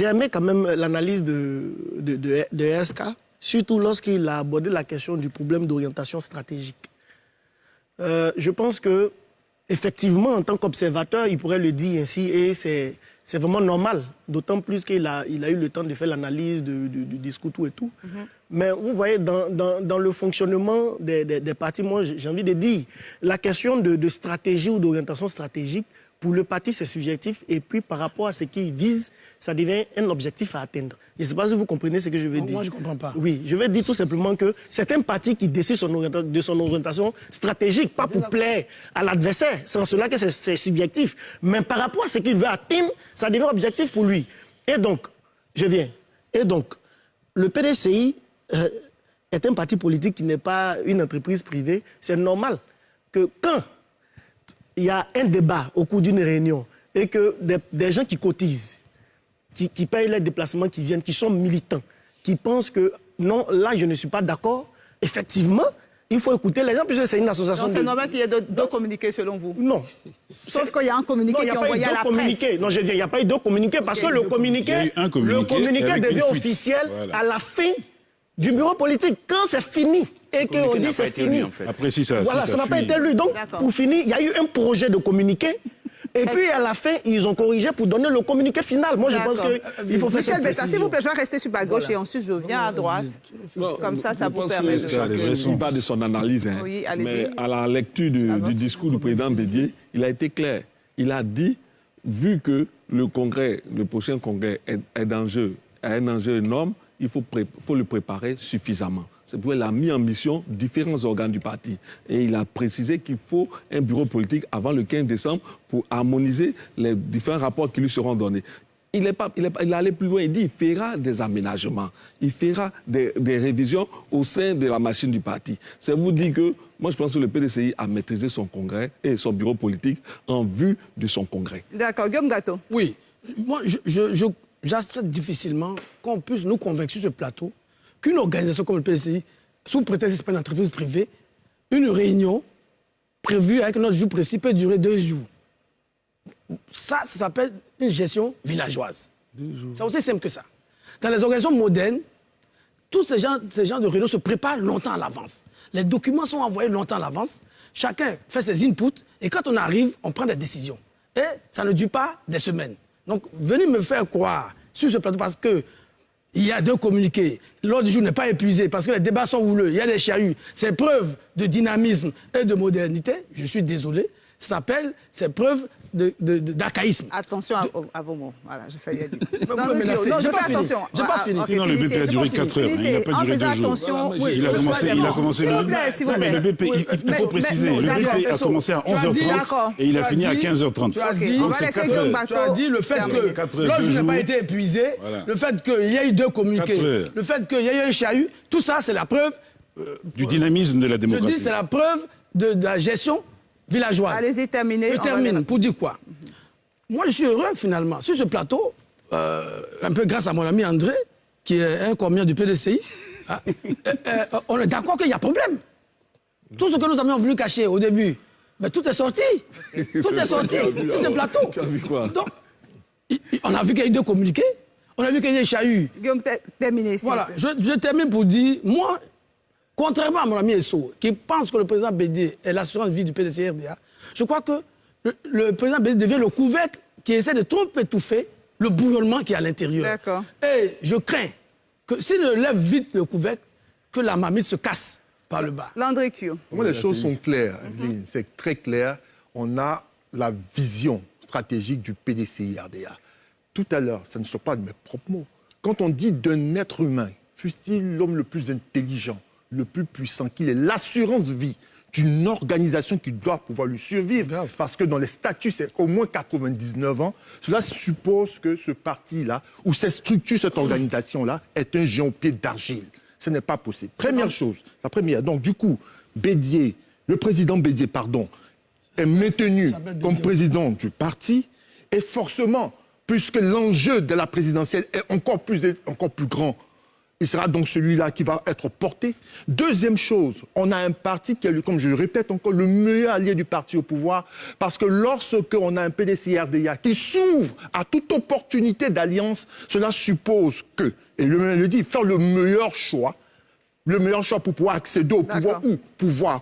[SPEAKER 9] aimé quand même l'analyse de SK, surtout lorsqu'il a abordé la question du problème d'orientation stratégique. Je pense que effectivement, en tant qu'observateur, il pourrait le dire ainsi, et c'est vraiment normal, d'autant plus qu'il a eu le temps de faire l'analyse du discours, tout et tout. Mais vous voyez, dans le fonctionnement des partis, moi, j'ai envie de dire, la question de stratégie ou d'orientation stratégique, pour le parti, c'est subjectif, et puis par rapport à ce qu'il vise, ça devient un objectif à atteindre. Je ne sais pas si vous comprenez ce que je veux dire.
[SPEAKER 6] Moi, je ne comprends pas.
[SPEAKER 9] Oui, je vais dire tout simplement que c'est un parti qui décide de son orientation stratégique, pas pour plaire à l'adversaire. C'est en cela que c'est subjectif. Mais par rapport à ce qu'il veut atteindre, ça devient objectif pour lui. Et donc, le PDCI est un parti politique qui n'est pas une entreprise privée. C'est normal que quand il y a un débat au cours d'une réunion et que des gens qui cotisent, qui payent les déplacements, qui viennent, qui sont militants, qui pensent que non, là je ne suis pas d'accord, effectivement, il faut écouter les gens, puisque c'est une association.
[SPEAKER 1] Donc c'est normal qu'il y ait deux communiqués selon vous?
[SPEAKER 9] Non.
[SPEAKER 1] Sauf qu'il y a un communiqué qui est envoyé à la presse.
[SPEAKER 9] Non, je dis, il n'y a pas eu deux communiqués, parce que le communiqué devient officiel à la fin du bureau politique, quand c'est fini, et qu'on dit c'est fini.
[SPEAKER 8] Après, ça
[SPEAKER 9] n'a pas été lu. Donc, pour finir, il y a eu un projet de communiqué, et puis à la fin, ils ont corrigé pour donner le communiqué final. Moi, je pense qu'il faut faire cette précision.
[SPEAKER 1] S'il vous plaît, je vais rester sur ma gauche et ensuite je viens à droite. Comme ça vous permet de...
[SPEAKER 10] Il va de son analyse,
[SPEAKER 1] Oui,
[SPEAKER 10] mais à la lecture du discours du président Bédié, il a été clair. Il a dit, vu que le prochain congrès est d'enjeu, a un enjeu énorme, il faut le préparer suffisamment. C'est pourquoi il a mis en mission différents organes du parti. Et il a précisé qu'il faut un bureau politique avant le 15 décembre pour harmoniser les différents rapports qui lui seront donnés. Il est allé plus loin, il dit qu'il fera des aménagements, il fera des révisions au sein de la machine du parti. C'est vous dire que, moi je pense que le PDCI a maîtrisé son congrès et son bureau politique en vue de son congrès.
[SPEAKER 1] D'accord, Guillaume Gato.
[SPEAKER 6] Oui, moi j'accepte difficilement qu'on puisse nous convaincre sur ce plateau qu'une organisation comme le PDCI, sous prétexte que ce n'est pas une entreprise privée, une réunion prévue avec notre jour précis peut durer 2 jours. Ça s'appelle une gestion villageoise. C'est aussi simple que ça. Dans les organisations modernes, tous ces gens de réunions se préparent longtemps à l'avance. Les documents sont envoyés longtemps à l'avance. Chacun fait ses inputs et quand on arrive, on prend des décisions. Et ça ne dure pas des semaines. Donc, venez me faire croire sur ce plateau parce qu'il y a 2 communiqués. L'ordre du jour n'est pas épuisé parce que les débats sont houleux. Il y a des chahuts. C'est preuve de dynamisme et de modernité. Je suis désolé. Ça s'appelle, c'est preuve d'archaïsme.
[SPEAKER 1] Attention à vos mots. Voilà, je fais dire.
[SPEAKER 6] J'ai pas fini. J'ai pas fini.
[SPEAKER 8] Non, le BP a duré 4 heures. Il n'a pas duré 2 jours. Il a commencé le BP, il faut préciser, le BP a commencé à 11h30 et il a fini à 15h30.
[SPEAKER 6] Donc c'est 4 heures. Tu as dit le fait que l'ordre n'a pas été épuisé, le fait qu'il y ait eu 2 communiqués, le fait qu'il y ait eu un chahut, tout ça, c'est la preuve
[SPEAKER 8] du dynamisme de la démocratie.
[SPEAKER 6] Je dis, c'est la preuve de la gestion villageoise.
[SPEAKER 1] Allez-y, terminez.
[SPEAKER 6] Je termine pour dire quoi? Moi, je suis heureux, finalement. Sur ce plateau, un peu grâce à mon ami André, qui est un commis du PDCI, on est d'accord qu'il y a problème. Tout ce que nous avions voulu cacher au début, mais tout est sorti. Tout est sorti sur ce plateau.
[SPEAKER 10] Tu as vu quoi?
[SPEAKER 6] Donc, on a vu qu'il y a eu 2 communiqués, on a vu qu'il y a eu des chahuts.
[SPEAKER 1] Guillaume, terminez.
[SPEAKER 6] Voilà, je termine pour dire, moi, contrairement à mon ami Esso, qui pense que le président Bédié est l'assurance vie du PDC-RDA, je crois que le président Bédié devient le couvercle qui essaie de trop étouffer le bouillonnement qui est à l'intérieur.
[SPEAKER 1] D'accord.
[SPEAKER 6] Et je crains que s'il ne lève vite le couvercle, que la marmite se casse par le bas.
[SPEAKER 1] Landry Kyo.
[SPEAKER 2] Moi, les choses sont claires. C'est très clair. On a la vision stratégique du PDCI-RDA. Tout à l'heure, ce ne sont pas de mes propres mots. Quand on dit d'un être humain, fût-il l'homme le plus intelligent, le plus puissant, qu'il est l'assurance vie d'une organisation qui doit pouvoir lui survivre, parce que dans les statuts, c'est au moins 99 ans, cela suppose que ce parti-là, ou cette structure, cette organisation-là, est un géant au pied d'argile. Ce n'est pas possible. Première chose, la première. Donc, du coup, Bédié, le président Bédié, pardon, est maintenu comme président du parti, et forcément, puisque l'enjeu de la présidentielle est encore plus grand, il sera donc celui-là qui va être porté. Deuxième chose, on a un parti qui est, comme je le répète encore, le meilleur allié du parti au pouvoir, parce que lorsqu'on a un PDCI-RDA qui s'ouvre à toute opportunité d'alliance, cela suppose que, et le dit, faire le meilleur choix pour pouvoir accéder au pouvoir ou pouvoir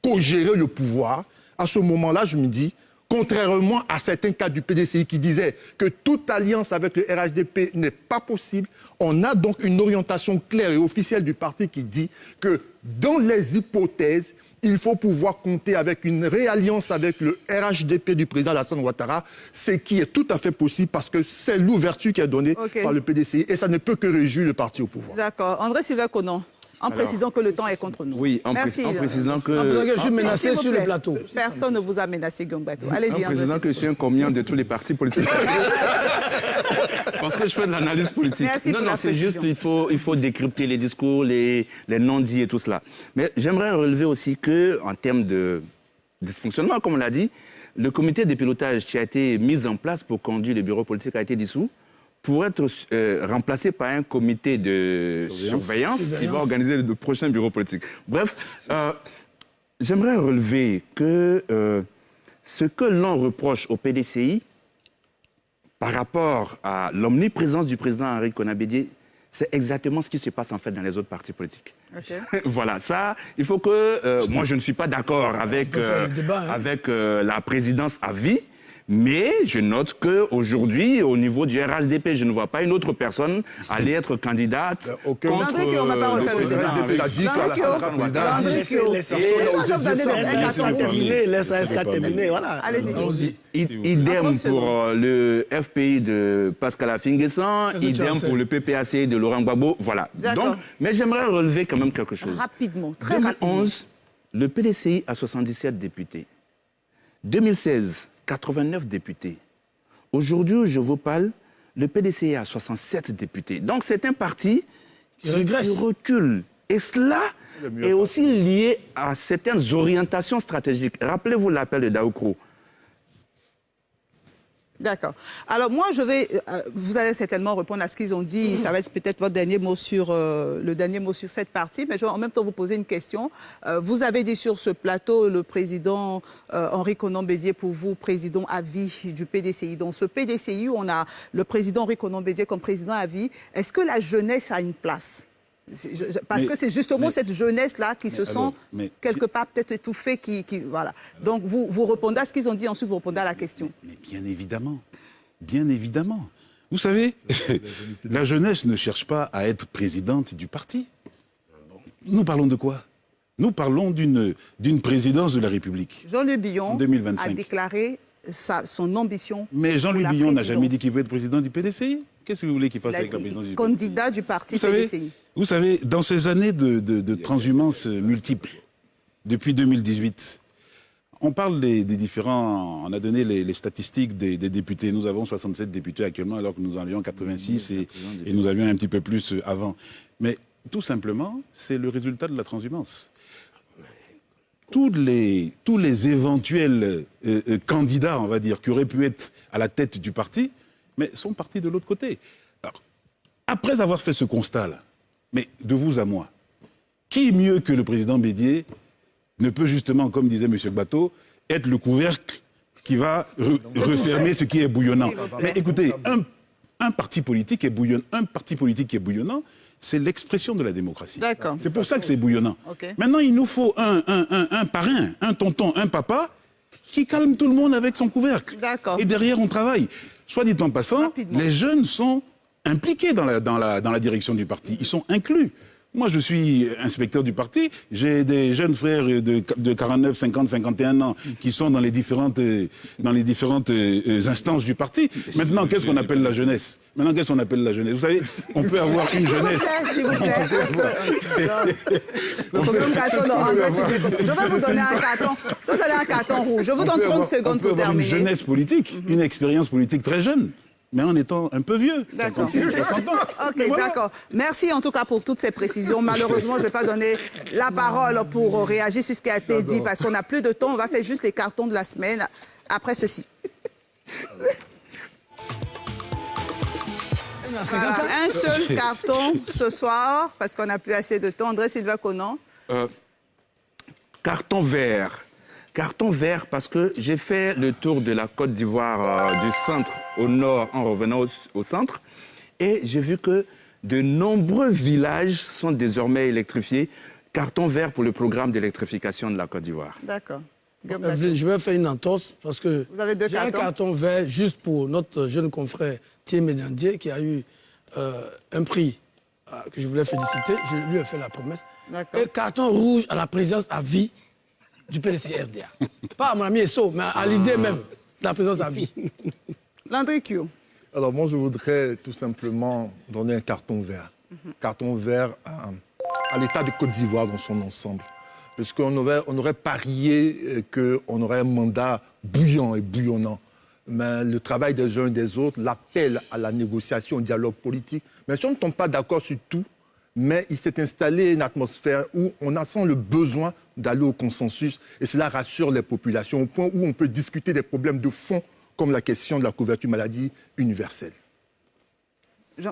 [SPEAKER 2] co-gérer le pouvoir. À ce moment-là, je me dis, contrairement à certains cas du PDCI qui disaient que toute alliance avec le RHDP n'est pas possible, on a donc une orientation claire et officielle du parti qui dit que dans les hypothèses, il faut pouvoir compter avec une réalliance avec le RHDP du président Alassane Ouattara, ce qui est tout à fait possible parce que c'est l'ouverture qui est donnée par le PDCI et ça ne peut que réjouir le parti au pouvoir.
[SPEAKER 1] D'accord. André Sylvain Conon. En précisant que le temps est contre nous.
[SPEAKER 7] Oui, en précisant que...
[SPEAKER 6] Je suis menacé sur le plateau.
[SPEAKER 1] Personne ne vous a menacé, Guillaume Bateau. Allez-y,
[SPEAKER 7] en précisant que je suis un commis de tous les partis politiques. Parce que je fais de l'analyse politique.
[SPEAKER 1] Merci
[SPEAKER 7] non, c'est juste il faut décrypter les discours, les non-dits et tout cela. Mais j'aimerais relever aussi qu'en termes de dysfonctionnement, comme on l'a dit, le comité de pilotage qui a été mis en place pour conduire le bureau politique a été dissous, pour être remplacé par un comité de surveillance qui va organiser le prochain bureau politique. Bref, j'aimerais relever que ce que l'on reproche au PDCI par rapport à l'omniprésence du président Henri Konan Bédié, c'est exactement ce qui se passe en fait dans les autres partis politiques. Voilà, ça, il faut que... moi, je ne suis pas d'accord avec la présidence à vie, mais je note qu'aujourd'hui, au niveau du RHDP, je ne vois pas une autre personne aller être candidate contre
[SPEAKER 1] on va pas refaire le débat.
[SPEAKER 2] RHDP l'a dit
[SPEAKER 9] Laisse-la terminer, voilà.
[SPEAKER 1] Allez-y.
[SPEAKER 7] Idem pour le FPI de Pascal Affi-N'Guessan, idem pour le PPAC de Laurent Gbagbo, voilà. Donc, mais j'aimerais relever quand même quelque chose.
[SPEAKER 1] Rapidement, très
[SPEAKER 7] 2011,
[SPEAKER 1] rapidement.
[SPEAKER 7] le PDCI a 77 députés. 2016, 89 députés. Aujourd'hui, je vous parle, le PDCI a 67 députés. Donc c'est un parti qui recule. Et cela est aussi lié à certaines orientations stratégiques. Rappelez-vous l'appel de Daoukro.
[SPEAKER 1] D'accord. Alors moi, vous allez certainement répondre à ce qu'ils ont dit. Ça va être peut-être votre dernier mot le dernier mot sur cette partie, mais je vais en même temps vous poser une question. Vous avez dit sur ce plateau le président Henri Konan Bédié, pour vous, président à vie du PDCI. Dans ce PDCI, on a le président Henri Konan Bédié comme président à vie. Est-ce que la jeunesse a une place ? Parce que c'est justement cette jeunesse-là qui se sent quelque part peut-être étouffée. Voilà. Donc vous répondez à ce qu'ils ont dit, ensuite vous répondez à la question.
[SPEAKER 8] Mais bien évidemment. Bien évidemment. Vous savez, la jeunesse ne cherche pas à être présidente du parti. Nous parlons de quoi ? Nous parlons d'une présidence de la République.
[SPEAKER 1] Jean-Louis Billon
[SPEAKER 8] en 2025.
[SPEAKER 1] a déclaré son ambition.
[SPEAKER 8] Mais Jean-Louis Billon n'a jamais dit qu'il veut être président du PDCI. Qu'est-ce que vous voulez qu'il fasse avec la présidence du PDCI?
[SPEAKER 1] Candidat du parti PDCI.
[SPEAKER 8] Vous savez, dans ces années de transhumance multiples, depuis 2018, on parle des différents... On a donné les statistiques des députés. Nous avons 67 députés actuellement, alors que nous en avions 86 et nous avions un petit peu plus avant. Mais tout simplement, c'est le résultat de la transhumance. Tous les éventuels candidats, on va dire, qui auraient pu être à la tête du parti, mais sont partis de l'autre côté. Alors, après avoir fait ce constat-là, mais de vous à moi, qui mieux que le président Bédié ne peut justement, comme disait M. Gbato, être le couvercle qui va refermer ce qui est bouillonnant. Mais écoutez, un parti politique qui est bouillonnant, c'est l'expression de la démocratie. C'est pour ça que c'est bouillonnant. Okay. Maintenant, il nous faut un parrain, un tonton, un papa qui calme tout le monde avec son couvercle. Et derrière, on travaille. Soit dit en passant, les jeunes sont impliqués dans la direction du parti. Ils sont inclus. Moi, je suis inspecteur du parti. J'ai des jeunes frères de 49, 50, 51 ans qui sont dans les différentes instances du parti. Maintenant, qu'est-ce qu'on appelle la jeunesse? Vous savez, on peut avoir une jeunesse.
[SPEAKER 1] S'il vous plaît. Je vais vous donner un carton. Je vais donner un carton rouge. Je vous donne 30 secondes pour terminer.
[SPEAKER 8] On peut avoir une jeunesse politique, une expérience politique très jeune. Mais en étant un peu vieux.
[SPEAKER 1] D'accord. Ok, voilà. D'accord. Merci en tout cas pour toutes ces précisions. Malheureusement, je ne vais pas donner la parole pour réagir sur ce qui a été dit parce qu'on n'a plus de temps. On va faire juste les cartons de la semaine après ceci. Voilà, un seul carton ce soir parce qu'on n'a plus assez de temps. André Sylvain Conan.
[SPEAKER 7] Carton vert. Carton vert parce que j'ai fait le tour de la Côte d'Ivoire du centre au nord en revenant au centre et j'ai vu que de nombreux villages sont désormais électrifiés. Carton vert pour le programme d'électrification de la Côte d'Ivoire.
[SPEAKER 1] D'accord.
[SPEAKER 6] Je vais faire une entorse parce que j'ai un carton vert juste pour notre jeune confrère Thierry Médiandier qui a eu un prix que je voulais féliciter. Je lui ai fait la promesse. Et carton rouge à la présidence à vie du PDC-RDA. Pas à mon ami Esso, mais à l'idée même de la présence à vie.
[SPEAKER 1] Landry Kyo.
[SPEAKER 2] Alors moi, je voudrais tout simplement donner un carton vert. Carton vert à l'État de Côte d'Ivoire dans son ensemble. Parce qu'on aurait parié qu'on aurait un mandat bouillant et bouillonnant. Mais le travail des uns et des autres, l'appel à la négociation, au dialogue politique, mais si on ne tombe pas d'accord sur tout, mais il s'est installé une atmosphère où on a sent le besoin d'aller au consensus et cela rassure les populations au point où on peut discuter des problèmes de fond comme la question de la couverture maladie universelle.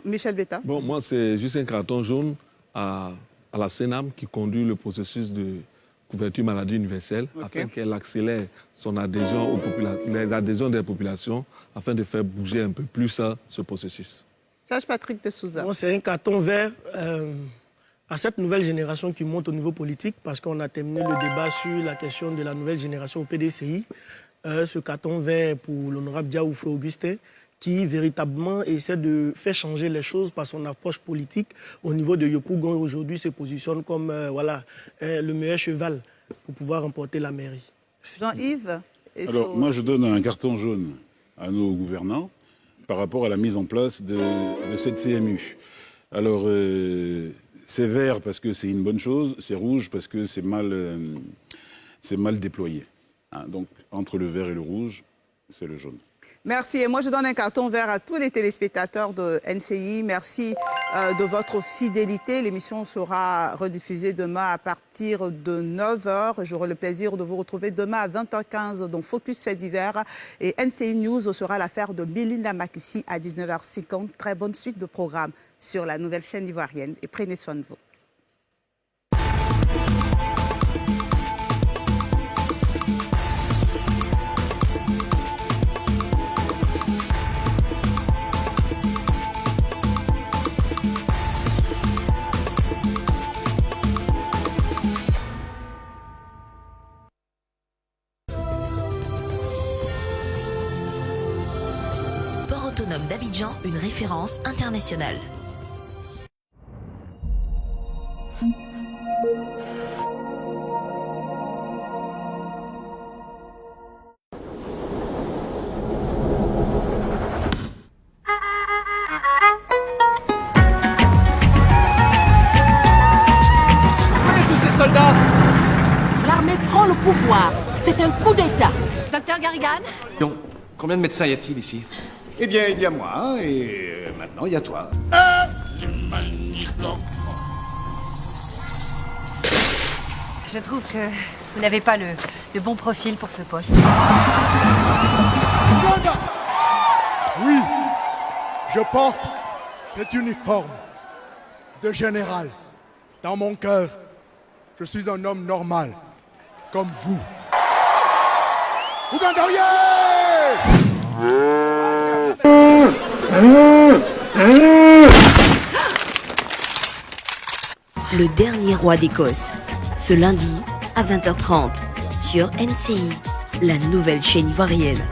[SPEAKER 1] Michel Betta.
[SPEAKER 10] Bon, moi, c'est juste un carton jaune à la CENAM qui conduit le processus de couverture maladie universelle afin qu'elle accélère son adhésion l'adhésion des populations afin de faire bouger un peu plus ce processus.
[SPEAKER 1] Serge Patrick de Souza.
[SPEAKER 9] C'est un carton vert à cette nouvelle génération qui monte au niveau politique parce qu'on a terminé le débat sur la question de la nouvelle génération au PDCI. Ce carton vert pour l'honorable Diaoufé Augustin qui véritablement essaie de faire changer les choses par son approche politique. Au niveau de Yopougon, aujourd'hui, se positionne comme le meilleur cheval pour pouvoir remporter la mairie.
[SPEAKER 1] Jean-Yves.
[SPEAKER 8] Alors, moi, je donne un carton jaune à nos gouvernants par rapport à la mise en place de cette CMU. Alors, c'est vert parce que c'est une bonne chose, c'est rouge parce que c'est mal déployé. Hein, donc, entre le vert et le rouge, c'est le jaune.
[SPEAKER 1] Merci. Et moi, je donne un carton vert à tous les téléspectateurs de NCI. Merci de votre fidélité. L'émission sera rediffusée demain à partir de 9h. J'aurai le plaisir de vous retrouver demain à 20h15 dans Focus Faits divers. Et NCI News sera l'affaire de Melinda Makissi à 19h50. Très bonne suite de programme sur la nouvelle chaîne ivoirienne. Et prenez soin de vous.
[SPEAKER 15] Autonome d'Abidjan, une référence internationale.
[SPEAKER 21] Reagan?
[SPEAKER 22] Non. Combien de médecins y a-t-il ici?
[SPEAKER 23] Eh bien, il y a moi, et maintenant, il y a toi.
[SPEAKER 21] Je trouve que vous n'avez pas le bon profil pour ce poste.
[SPEAKER 24] Oui, je porte cet uniforme de général. Dans mon cœur, je suis un homme normal, comme vous. Ougandaoye!
[SPEAKER 15] Le dernier roi d'Écosse, ce lundi à 20h30 sur NCI, la nouvelle chaîne ivoirienne.